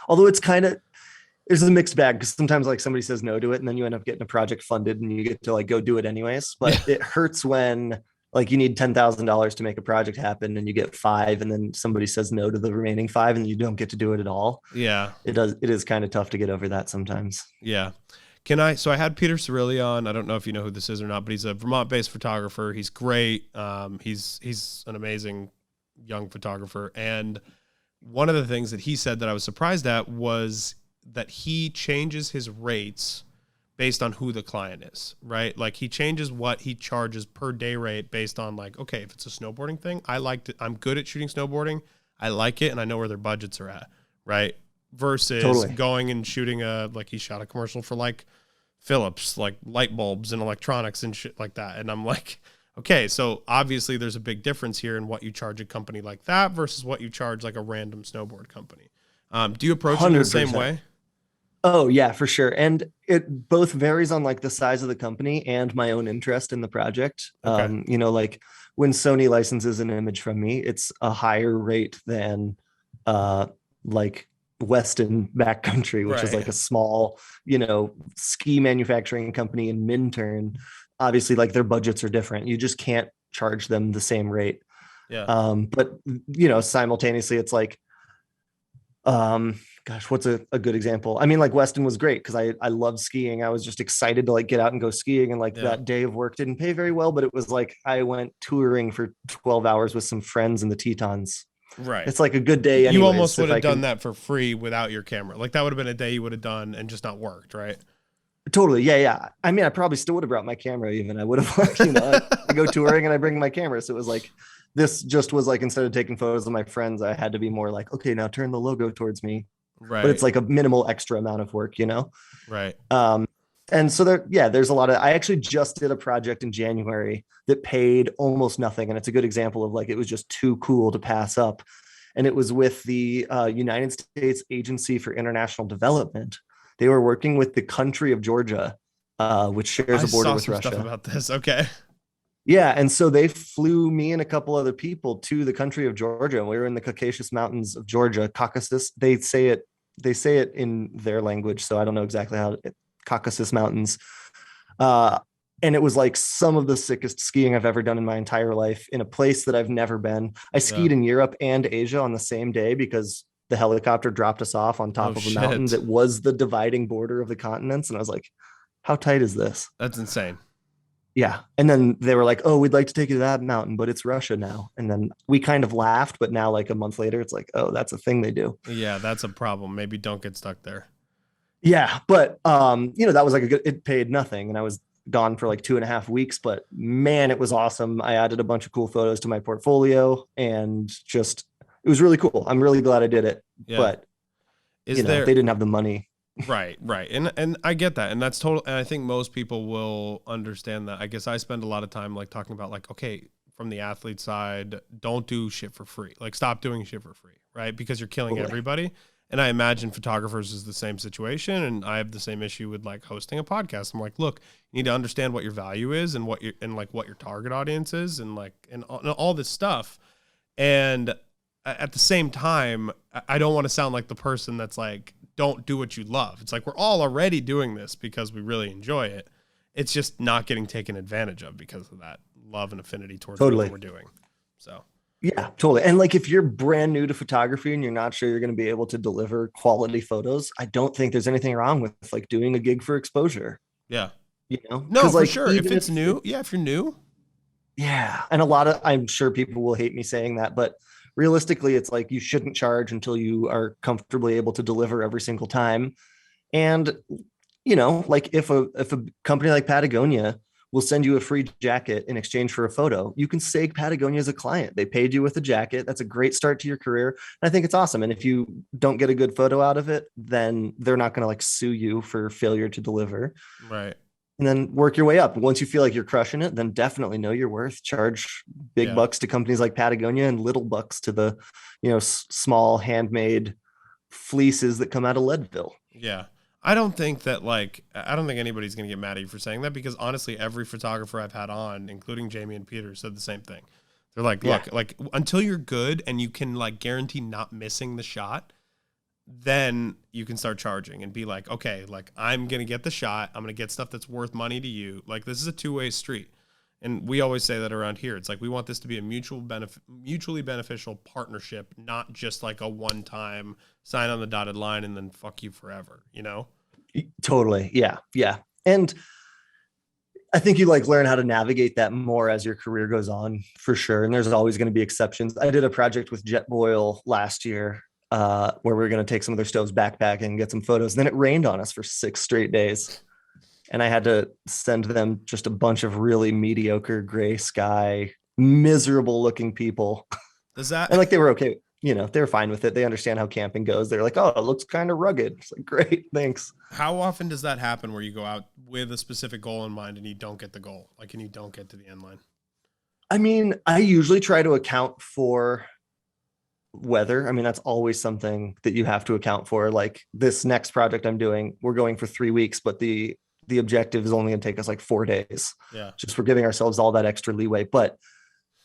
Although it's there's a mixed bag, because sometimes like somebody says no to it and then you end up getting a project funded and you get to like go do it anyways. But It hurts when like you need $10,000 to make a project happen and you get 5 and then somebody says no to the remaining 5 and you don't get to do it at all. Yeah. It is kind of tough to get over that sometimes. Yeah. So I had Peter Cirilli on. I don't know if you know who this is or not, but he's a Vermont-based photographer. He's great. He's an amazing young photographer. And one of the things that he said that I was surprised at was that he changes his rates based on who the client is, right? Like he changes what he charges per day rate based on like, okay, if it's a snowboarding thing, I'm good at shooting snowboarding. I like it and I know where their budgets are at, right? versus Totally. going and shooting he shot a commercial for like Philips, like light bulbs and electronics and shit like that. And I'm like, okay, so obviously there's a big difference here in what you charge a company like that versus what you charge like a random snowboard company. Do you approach it in the same 100%. way? Oh yeah, for sure. And it both varies on like the size of the company and my own interest in the project. Okay. Like when Sony licenses an image from me, it's a higher rate than uh like Weston Backcountry, which is Right. like a small, ski manufacturing company in Minturn. Obviously, like their budgets are different. You just can't charge them the same rate. Yeah. But simultaneously it's like gosh, what's a good example? I mean, like Weston was great because I loved skiing. I was just excited to like get out and go skiing, and like Yeah. that day of work didn't pay very well, but it was like I went touring for 12 hours with some friends in the Tetons. Right. It's like a good day anyways. You almost would have done that for free without your camera. Like that would have been a day you would have done and just not worked, right? Totally. Yeah. I mean, I probably still would have brought my camera even. I would have like, I go touring and I bring my camera. So it was like this just was like instead of taking photos of my friends, I had to be more like, okay, now turn the logo towards me. Right. But it's like a minimal extra amount of work, Right. And so there's a lot of, I actually just did a project in January that paid almost nothing. And it's a good example of like, it was just too cool to pass up. And it was with the United States Agency for International Development. They were working with the country of Georgia, which shares a border with Russia. Stuff about this. Okay. Yeah. And so they flew me and a couple other people to the country of Georgia. And we were in the Caucasus Mountains of Georgia, Caucasus. They say it in their language. So I don't know exactly how Caucasus Mountains. And it was like some of the sickest skiing I've ever done in my entire life in a place that I've never been. I skied in Europe and Asia on the same day because the helicopter dropped us off on top of a mountain that was the dividing border of the continents. And I was like, how tight is this? That's insane. Yeah. And then they were like, oh, we'd like to take you to that mountain, but it's Russia now. And then we kind of laughed, but now like a month later, it's like, oh, that's a thing they do. Yeah, that's a problem. Maybe don't get stuck there. Yeah. But, that was like it paid nothing. And I was gone for like 2.5 weeks, but man, it was awesome. I added a bunch of cool photos to my portfolio and just, it was really cool. I'm really glad I did it. Yeah. But, they didn't have the money. Right. And I get that. And that's total. And I think most people will understand that. I guess I spend a lot of time like talking about like, okay, from the athlete side, don't do shit for free. Like stop doing shit for free. Right. Because you're killing everybody. And I imagine photographers is the same situation. And I have the same issue with like hosting a podcast. I'm like, look, you need to understand what your value is and what your target audience is and all this stuff. And at the same time, I don't want to sound like the person that's like, don't do what you love. It's like we're all already doing this because we really enjoy it. It's just not getting taken advantage of because of that love and affinity towards what we're doing. So yeah, totally. And like if you're brand new to photography and you're not sure you're going to be able to deliver quality photos, I don't think there's anything wrong with like doing a gig for exposure. Yeah. No, for sure. If it's new, if you're new. Yeah. And I'm sure people will hate me saying that, but realistically, it's like you shouldn't charge until you are comfortably able to deliver every single time. And, like if a company like Patagonia will send you a free jacket in exchange for a photo, you can say Patagonia as a client. They paid you with a jacket. That's a great start to your career. And I think it's awesome. And if you don't get a good photo out of it, then they're not going to like sue you for failure to deliver. Right. And then work your way up. Once you feel like you're crushing it, then definitely know your worth. Charge big bucks to companies like Patagonia and little bucks to the, small handmade fleeces that come out of Leadville. Yeah. I don't think anybody's going to get mad at you for saying that because honestly, every photographer I've had on, including Jamie and Peter, said the same thing. They're like, look, like until you're good and you can like guarantee not missing the shot, then you can start charging and be like, okay, like I'm going to get the shot. I'm going to get stuff that's worth money to you. Like this is a two-way street. And we always say that around here. It's like, we want this to be a mutually beneficial partnership, not just like a one-time sign on the dotted line and then fuck you forever, Totally. Yeah. Yeah. And I think you like learn how to navigate that more as your career goes on for sure. And there's always going to be exceptions. I did a project with Jetboil last year where we were going to take some of their stoves backpacking and get some photos. Then it rained on us for 6 straight days. And I had to send them just a bunch of really mediocre gray sky, miserable looking people. Does that, and like, they were okay. they're fine with it. They understand how camping goes. They're like, oh, it looks kind of rugged. It's like, great, thanks. How often does that happen where you go out with a specific goal in mind and you don't get the goal, like, and you don't get to the end line? I mean, I usually try to account for weather. I mean, that's always something that you have to account for. Like this next project I'm doing, we're going for 3 weeks, but the objective is only going to take us like 4 days. Yeah. Just we're giving ourselves all that extra leeway. But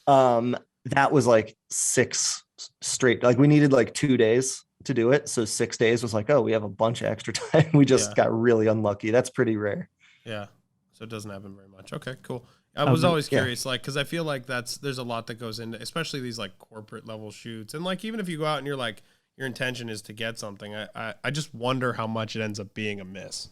that was like 6 straight. Like we needed like 2 days to do it. So 6 days was like, oh, we have a bunch of extra time. We just got really unlucky. That's pretty rare. Yeah. So it doesn't happen very much. Okay, cool. I was always curious, like, because I feel like there's a lot that goes into, especially these like corporate level shoots. And like, even if you go out and you're like, your intention is to get something, I just wonder how much it ends up being a miss.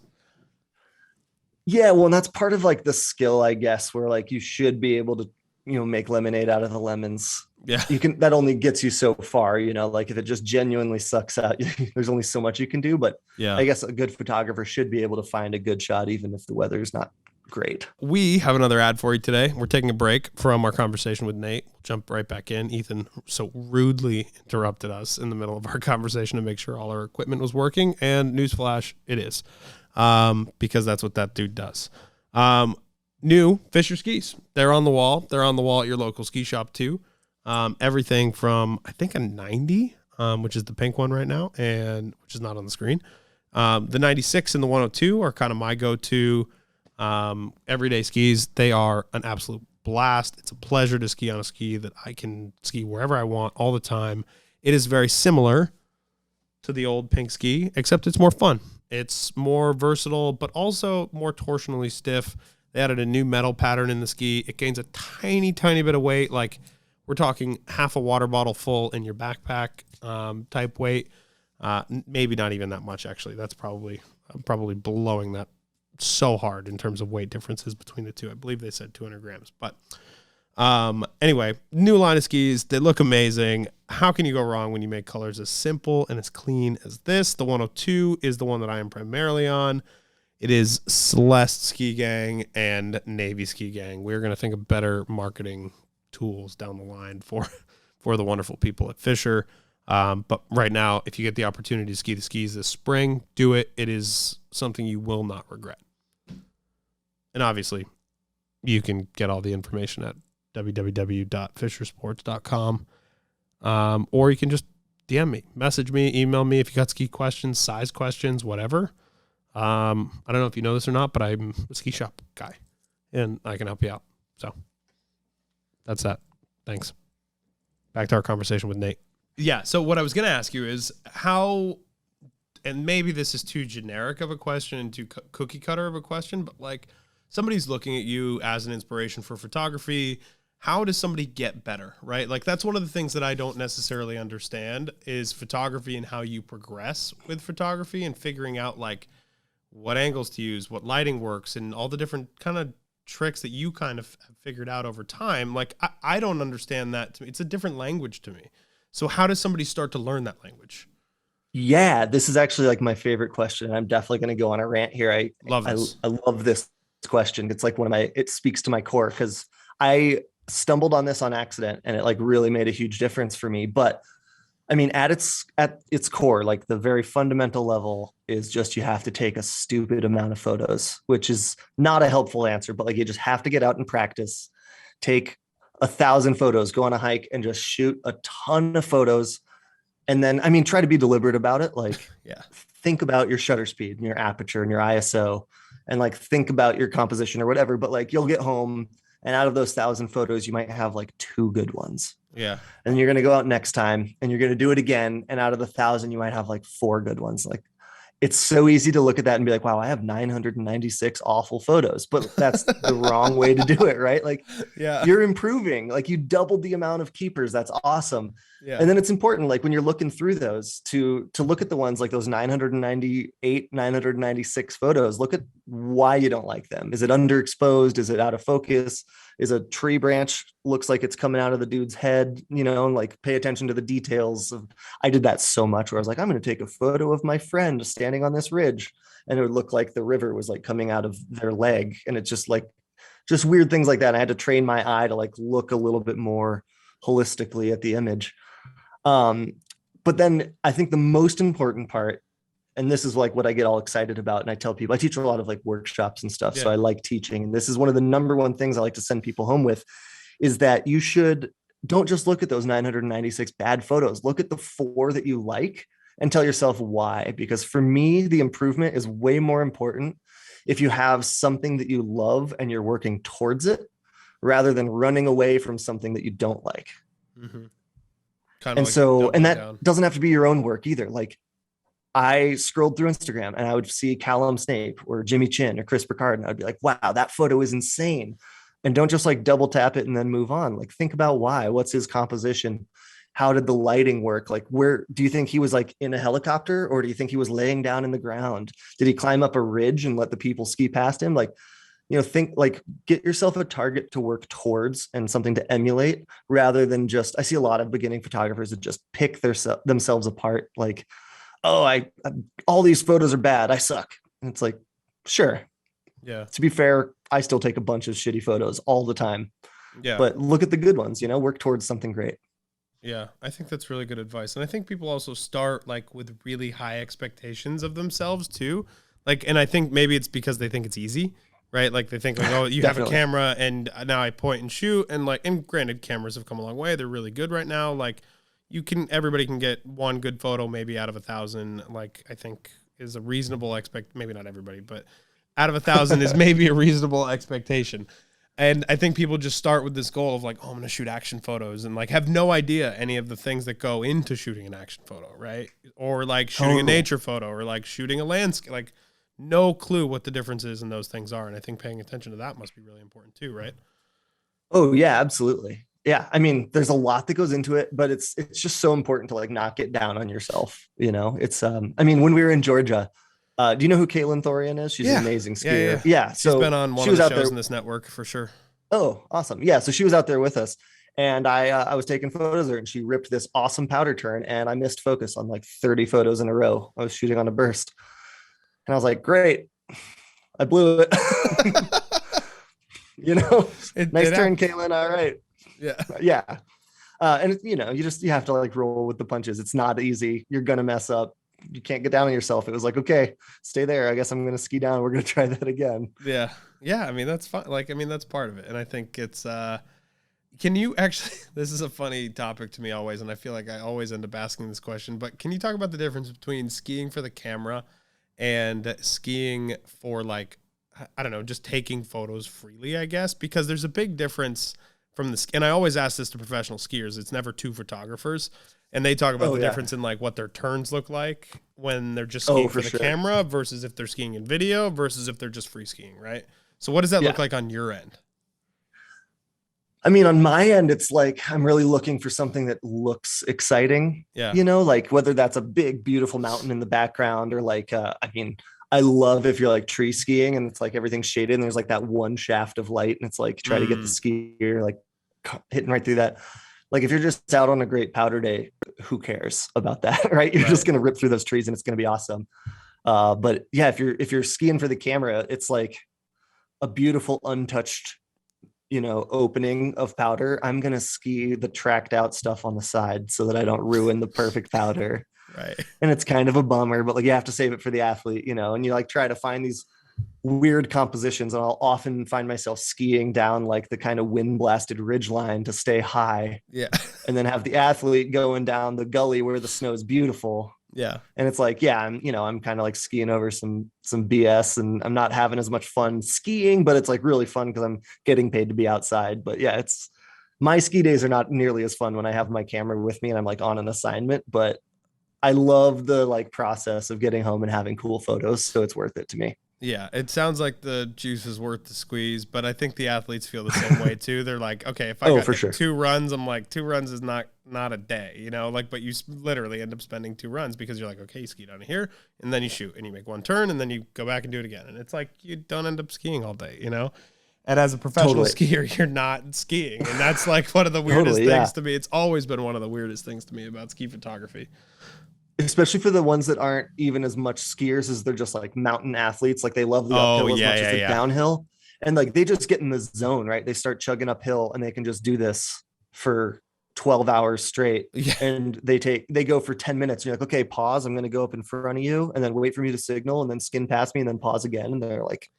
Yeah. Well, and that's part of like the skill, I guess, where like you should be able to, make lemonade out of the lemons. Yeah. That only gets you so far, like if it just genuinely sucks out, there's only so much you can do. But yeah, I guess a good photographer should be able to find a good shot, even if the weather's not great. We have another ad for you today. We're taking a break from our conversation with Nate. We'll jump right back in. Ethan so rudely interrupted us in the middle of our conversation to make sure all our equipment was working. And newsflash, it is, because that's what that dude does. New Fisher skis. They're on the wall. They're on the wall at your local ski shop too. Everything from, I think, a 90, which is the pink one right now, and which is not on the screen. The 96 and the 102 are kind of my go-to everyday skis. They are an absolute blast. It's a pleasure to ski on a ski that I can ski wherever I want all the time. It is very similar to the old pink ski, except it's more fun. It's more versatile, but also more torsionally stiff. They added a new metal pattern in the ski. It gains a tiny, tiny bit of weight. Like we're talking half a water bottle full in your backpack type weight. Maybe not even that much, actually. That's probably blowing that so hard in terms of weight differences between the two. I believe they said 200 grams. But anyway, new line of skis. They look amazing. How can you go wrong when you make colors as simple and as clean as this? The 102 is the one that I am primarily on. It is Celeste Ski Gang and Navy Ski Gang. We're going to think of better marketing tools down the line for the wonderful people at Fisher. But right now, if you get the opportunity to ski the skis this spring, do it. It is something you will not regret. And obviously, you can get all the information at www.fishersports.com. Or you can just DM me, message me, email me if you got ski questions, size questions, whatever. I don't know if you know this or not, but I'm a ski shop guy and I can help you out. So that's that. Thanks. Back to our conversation with Nate. Yeah. So what I was going to ask you is how, and maybe this is too generic of a question and too cookie cutter of a question, but like somebody's looking at you as an inspiration for photography. How does somebody get better, right? Like that's one of the things that I don't necessarily understand is photography and how you progress with photography and figuring out like what angles to use, what lighting works, and all the different kind of tricks that you kind of have figured out over time. Like I don't understand that. It's a different language to me. So how does somebody start to learn that language? Yeah, this is actually like my favorite question. I'm definitely going to go on a rant here. I love this question. It's like it speaks to my core because I stumbled on this on accident and it like really made a huge difference for me. But I mean, at its core, like the very fundamental level is just you have to take a stupid amount of photos, which is not a helpful answer, but like you just have to get out and practice, take 1,000 photos, go on a hike and just shoot a ton of photos. And then, I mean, try to be deliberate about it. Like, think about your shutter speed and your aperture and your ISO and like think about your composition or whatever. But like you'll get home and out of those 1,000 photos, you might have like 2 good ones. Yeah. And you're going to go out next time and you're going to do it again. And out of the 1,000, you might have like 4 good ones. Like it's so easy to look at that and be like, wow, I have 996 awful photos, but that's the wrong way to do it. Right. Like you're improving, like you doubled the amount of keepers. That's awesome. Yeah. And then it's important, like when you're looking through those to look at the ones like those 998, 996 photos, look at why you don't like them. Is it underexposed? Is it out of focus? Is a tree branch looks like it's coming out of the dude's head, and like pay attention to the details of, I did that so much where I was like, I'm going to take a photo of my friend standing on this ridge. And it would look like the river was like coming out of their leg. And it's just weird things like that. I had to train my eye to like look a little bit more holistically at the image. Um, but then I think the most important part, and this is like what I get all excited about, and I tell people, I teach a lot of like workshops and stuff, so Yeah. I like teaching, and this is one of the number one things I like to send people home with, is that you should don't just look at those 996 bad photos. Look at the 4 that you like and tell yourself why. Because for me, the improvement is way more important if you have something that you love and you're working towards it rather than running away from something that you don't like. Mm-hmm. Kind of And like so, and doubling that down. doesn't have to be your own work either. Like I scrolled through Instagram and I would see Callum Snape or Jimmy Chin or Chris Picard, and I'd be like, wow, that photo is insane. And don't just like double tap it and then move on. Like think about why. What's his composition? How did the lighting work? Like where do you think he was, like in a helicopter, or do you think he was laying down in the ground? Did he climb up a ridge and let the people ski past him? Like, think like get yourself a target to work towards and something to emulate rather than just, I see a lot of beginning photographers that just pick themselves apart. Like, oh, all these photos are bad. I suck. And it's like, sure. Yeah. To be fair, I still take a bunch of shitty photos all the time, Yeah. but look at the good ones, work towards something great. Yeah, I think that's really good advice. And I think people also start like with really high expectations of themselves too. Like, and I think maybe it's because they think it's easy, right? Like they think like, oh, you have a camera and now I point and shoot. And like, and granted, cameras have come a long way. They're really good right now. Like everybody can get one good photo maybe out of 1,000. Like I think is a reasonable maybe not everybody, but out of 1,000 is maybe a reasonable expectation. And I think people just start with this goal of like, oh, I'm going to shoot action photos and like have no idea any of the things that go into shooting an action photo, right? Or like shooting a nature photo or like shooting a landscape, like no clue what the differences in those things are. And I think paying attention to that must be really important too, right? Oh yeah, absolutely. Yeah, I mean, there's a lot that goes into it, but it's just so important to like not get down on yourself. It's I mean, when we were in Georgia, do you know who Caitlin Thorian is? She's an amazing skier. Yeah. She's been So on one she of was the out shows there. in this network for sure. Oh, awesome. Yeah. So she was out there with us, and I was taking photos of her, and she ripped this awesome powder turn, and I missed focus on like 30 photos in a row. I was shooting on a burst, and I was like, great, I blew it. Nice turn, Caitlin. All right. Yeah. Yeah. And you have to like roll with the punches. It's not easy. You're gonna mess up. You can't get down on yourself. It was like, okay, stay there. I guess I'm gonna ski down. We're gonna try that again. Yeah. Yeah. I mean, that's fun. Like, I mean, that's part of it. And I think it's can you actually this is a funny topic to me always, and I feel like I always end up asking this question, but can you talk about the difference between skiing for the camera and skiing for like, I don't know, just taking photos freely, I guess, because there's a big difference from and I always ask this to professional skiers. It's never two photographers, and they talk about the difference in like what their turns look like when they're just skiing for the camera versus if they're skiing in video versus if they're just free skiing, right? So what does that look like on your end? I mean, on my end, it's like I'm really looking for something that looks exciting. Yeah. Like whether that's a big, beautiful mountain in the background or like, I mean, I love if you're like tree skiing and it's like everything's shaded and there's like that one shaft of light and it's like try to get the skier like hitting right through that. Like if you're just out on a great powder day, who cares about that, right? You're just gonna rip through those trees and it's gonna be awesome. But yeah, if you're skiing for the camera, it's like a beautiful untouched opening of powder. I'm gonna ski the tracked out stuff on the side so that I don't ruin the perfect powder. Right. And it's kind of a bummer, but like you have to save it for the athlete, and you like try to find these weird compositions, and I'll often find myself skiing down like the kind of wind blasted ridge line to stay high. Yeah. And then have the athlete going down the gully where the snow is beautiful. Yeah. And it's like, yeah, I'm kind of like skiing over some BS and I'm not having as much fun skiing, but it's like really fun because I'm getting paid to be outside. But yeah, my ski days are not nearly as fun when I have my camera with me and I'm like on an assignment, but I love the like process of getting home and having cool photos. So it's worth it to me. Yeah, it sounds like the juice is worth the squeeze, but I think the athletes feel the same way too. They're like, okay, if I got for sure. 2 runs, I'm like 2 runs is not a day, like, but you literally end up spending 2 runs because you're like, okay, you ski down here and then you shoot and you make 1 turn and then you go back and do it again. And it's like, you don't end up skiing all day, And as a professional skier, you're not skiing. And that's like one of the weirdest things to me. It's always been one of the weirdest things to me about ski photography. Especially for the ones that aren't even as much skiers as they're just like mountain athletes. Like they love the uphill as much as the downhill. And like they just get in the zone, right? They start chugging uphill and they can just do this for 12 hours straight, Yeah. and they go for 10 minutes. You're like, okay, pause. I'm going to go up in front of you and then wait for me to signal and then skin past me and then pause again. And they're like,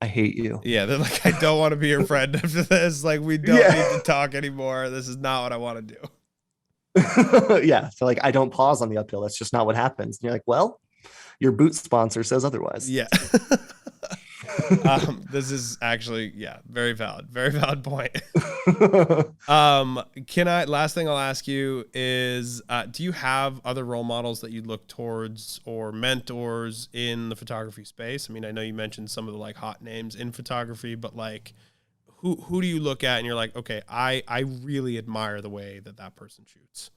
I hate you. Yeah, they're like, I don't want to be your friend after this. Like, we don't need to talk anymore. This is not what I want to do. Yeah. So like, I don't pause on the uphill. That's just not what happens. And you're like, well, your boot sponsor says otherwise. Yeah. This is actually, yeah, very valid point. Last thing I'll ask you is, do you have other role models that you look towards or mentors in the photography space? I mean, I know you mentioned some of the like hot names in photography, but like who do you look at and you're like, okay, I really admire the way that person shoots?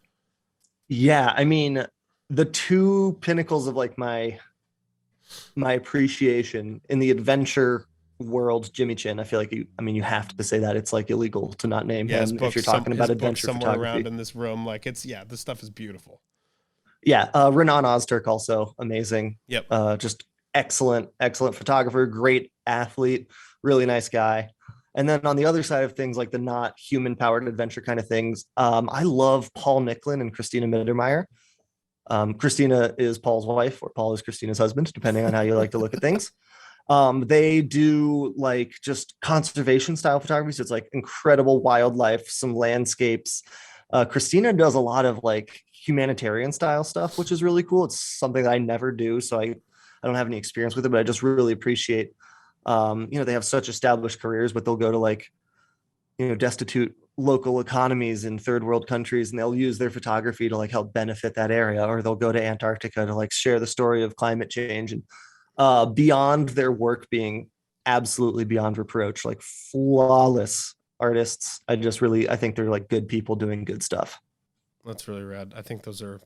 Yeah. I mean, the two pinnacles of like my appreciation in the adventure world, Jimmy Chin. I feel like you have to say that. It's like illegal to not name him if you're talking about adventure somewhere photography. Around in this room. Like this stuff is beautiful. Yeah. Renan Ozturk, also amazing. Yep. Just excellent photographer, great athlete, really nice guy. And then on the other side of things, like the not human powered adventure kind of things, I love Paul Nickland and Christina Mittermeier. Christina is Paul's wife, or Paul is Christina's husband, depending on how you like to look at things. They do like just conservation style photography. So it's like incredible wildlife, some landscapes. Christina does a lot of like humanitarian style stuff, which is really cool. It's something that I never do. So I don't have any experience with it, but I just really appreciate, they have such established careers, but they'll go to like, destitute local economies in third world countries, and they'll use their photography to like help benefit that area, or they'll go to Antarctica to like share the story of climate change. And beyond their work being absolutely beyond reproach, like flawless artists, I think they're like good people doing good stuff. That's really rad. I think those are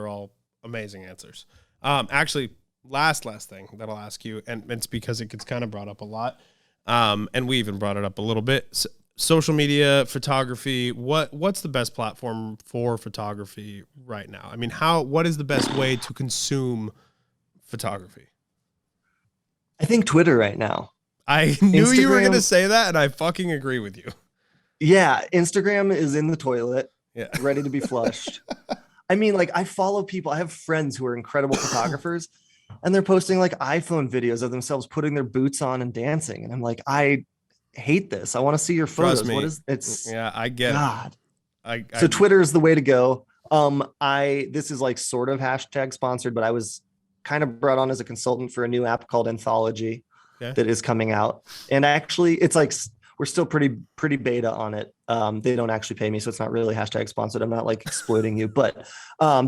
all amazing answers. Actually, last thing that I'll ask you, and it's because it gets kind of brought up a lot, and we even brought it up a little bit. So, social media, photography, what's the best platform for photography right now? I mean, what is the best way to consume photography? I think Twitter right now. I knew you were going to say that, and I fucking agree with you. Yeah, Instagram is in the toilet, ready to be flushed. I mean, like, I follow people. I have friends who are incredible photographers, and they're posting like iPhone videos of themselves putting their boots on and dancing. And I'm like, I hate this. I want to see your photos. Trust me. What is it's? Yeah, I get it. So Twitter is the way to go. This is like sort of hashtag sponsored, but I was kind of brought on as a consultant for a new app called Anthology that is coming out. And actually, it's like we're still pretty beta on it. They don't actually pay me, so it's not really hashtag sponsored. I'm not like exploiting you, but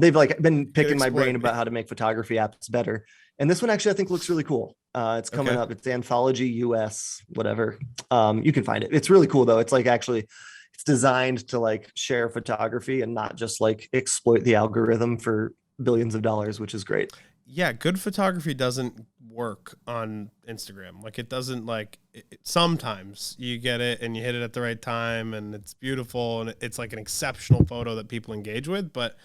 they've like been picking my brain about how to make photography apps better. And this one actually I think looks really cool. It's coming up. It's Anthology US, whatever. You can find it. It's really cool though. It's like actually it's designed to like share photography and not just like exploit the algorithm for billions of dollars, which is great. Yeah, good photography doesn't work on Instagram. Like it doesn't like sometimes you get it and you hit it at the right time and it's beautiful and it's like an exceptional photo that people engage with, but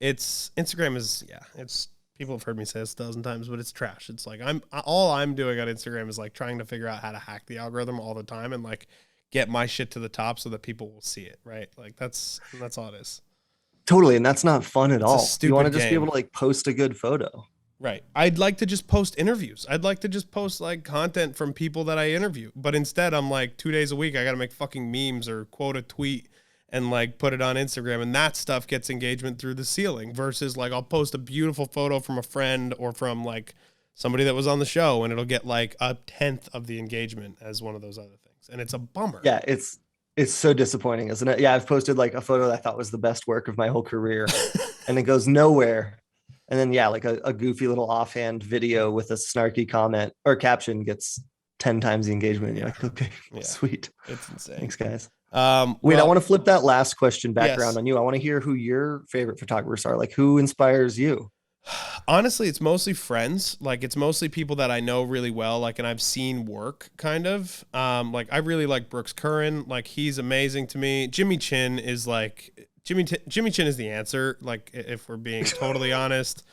Instagram is it's people have heard me say this 1,000 times, but it's trash. It's like all I'm doing on Instagram is like trying to figure out how to hack the algorithm all the time and like get my shit to the top so that people will see it, right? Like that's all it is. Totally, and that's not fun at all. You want to just game. be able to like post a good photo. Right. I'd like to just post interviews. I'd like to just post like content from people that I interview. But instead I'm like 2 days a week I got to make fucking memes or quote a tweet and like put it on Instagram, and that stuff gets engagement through the ceiling versus like I'll post a beautiful photo from a friend or from like somebody that was on the show and it'll get like 1/10 of the engagement as one of those other things. And it's a bummer. Yeah, it's so disappointing, isn't it? Yeah, I've posted like a photo that I thought was the best work of my whole career and it goes nowhere. And then, like a goofy little offhand video with a snarky comment or caption gets 10 times the engagement. You're like, okay, sweet. It's insane. Thanks, guys. I want to flip that last question back around on you. I want to hear who your favorite photographers are. Like, who inspires you? Honestly, it's mostly friends. Like, it's mostly people that I know really well. Like, and I've seen work kind of. Like, I really like Brooks Curran. Like, he's amazing to me. Jimmy Chin is like... Jimmy Chin is the answer. Like if we're being totally honest,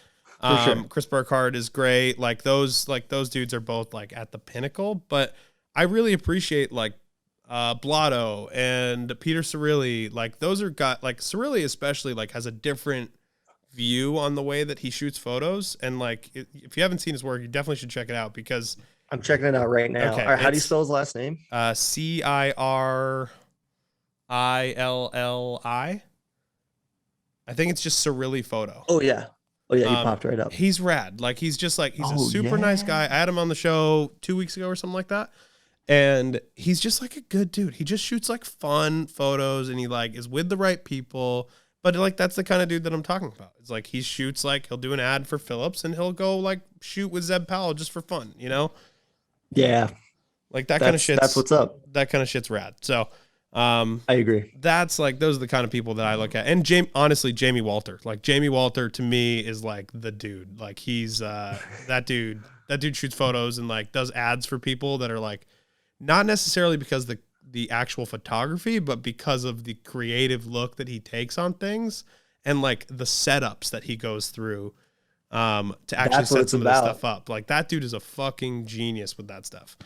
sure. Chris Burkhardt is great. Like those dudes are both like at the pinnacle, but I really appreciate like Blotto and Peter Cirilli. Like those are like Cirilli especially like has a different view on the way that he shoots photos. And like, if you haven't seen his work, you definitely should check it out because I'm checking it out right now. Okay, All right, how do you spell his last name? Cirilli. I think it's just Cirilli Photo. Oh yeah. Oh yeah, he popped right up. He's rad. Like he's just like, he's a super nice guy. I had him on the show 2 weeks ago or something like that. And he's just like a good dude. He just shoots like fun photos and he like is with the right people. But like, that's the kind of dude that I'm talking about. It's like, he shoots like, he'll do an ad for Phillips and he'll go like shoot with Zeb Powell just for fun, you know? Yeah. Like that kind of shit. That's what's up. That kind of shit's rad. So, I agree. That's like, those are the kind of people that I look at. And honestly, Jamie Walter, like Jamie Walter to me is like the dude. Like he's that dude shoots photos and like does ads for people that are like, not necessarily because the actual photography, but because of the creative look that he takes on things and like the setups that he goes through to actually set some of this stuff up. Like that dude is a fucking genius with that stuff.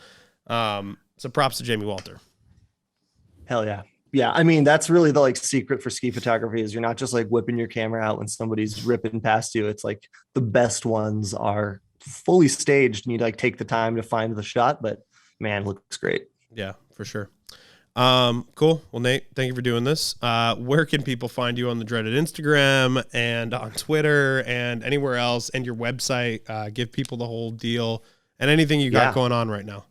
So props to Jamie Walter. Hell yeah. Yeah. I mean, that's really the like secret for ski photography is you're not just like whipping your camera out when somebody's ripping past you. It's like the best ones are fully staged and you like take the time to find the shot, but man, it looks great. Yeah, for sure. Cool. Well, Nate, thank you for doing this. Where can people find you on the dreaded Instagram and on Twitter and anywhere else and your website? Give people the whole deal and anything you got going on right now.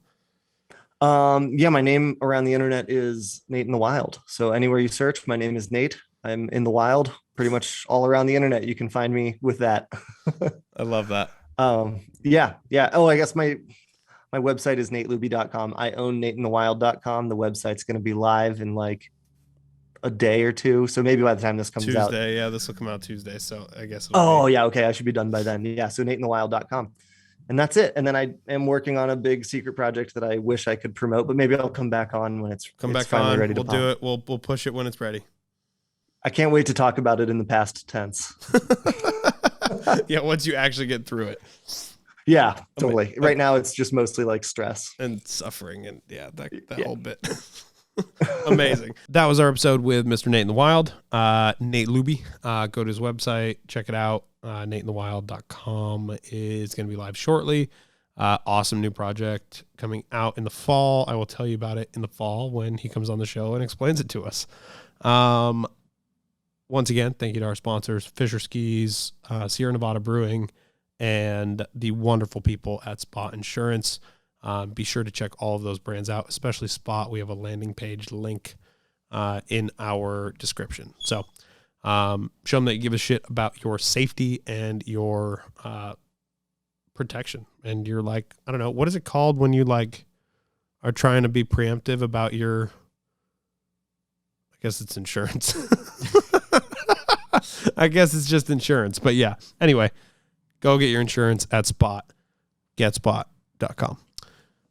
My name around the internet is NateInTheWild. So anywhere you search, my name is Nate. I'm in the wild, pretty much all around the internet. You can find me with that. I love that. Yeah. Oh, I guess my website is NateLuebbe.com. I own NateInTheWild.com. The website's going to be live in like a day or two. So maybe by the time this comes out. Tuesday. Yeah, this will come out Tuesday. So I guess. Yeah. Okay. I should be done by then. Yeah. So NateInTheWild.com. And that's it. And then I am working on a big secret project that I wish I could promote, but maybe I'll come back on when it's finally ready to pop. We'll do it. We'll push it when it's ready. I can't wait to talk about it in the past tense. Yeah. Once you actually get through it. Yeah, totally. Right now, it's just mostly like stress and suffering, and that whole bit. Amazing. That was our episode with Mr. Nate in the Wild, Nate Luebbe. Go to his website, check it out. NateInTheWild.com is going to be live shortly. Awesome new project coming out in the fall. I will tell you about it in the fall when he comes on the show and explains it to us. Once again, thank you to our sponsors, Fisher Skis, Sierra Nevada Brewing, and the wonderful people at Spot Insurance. Be sure to check all of those brands out, especially Spot. We have a landing page link in our description. So show them that you give a shit about your safety and your protection. And you're like, I don't know, what is it called when you like are trying to be preemptive about your, I guess it's insurance. I guess it's just insurance. But yeah, anyway. Go get your insurance at Spot. GetSpot.com.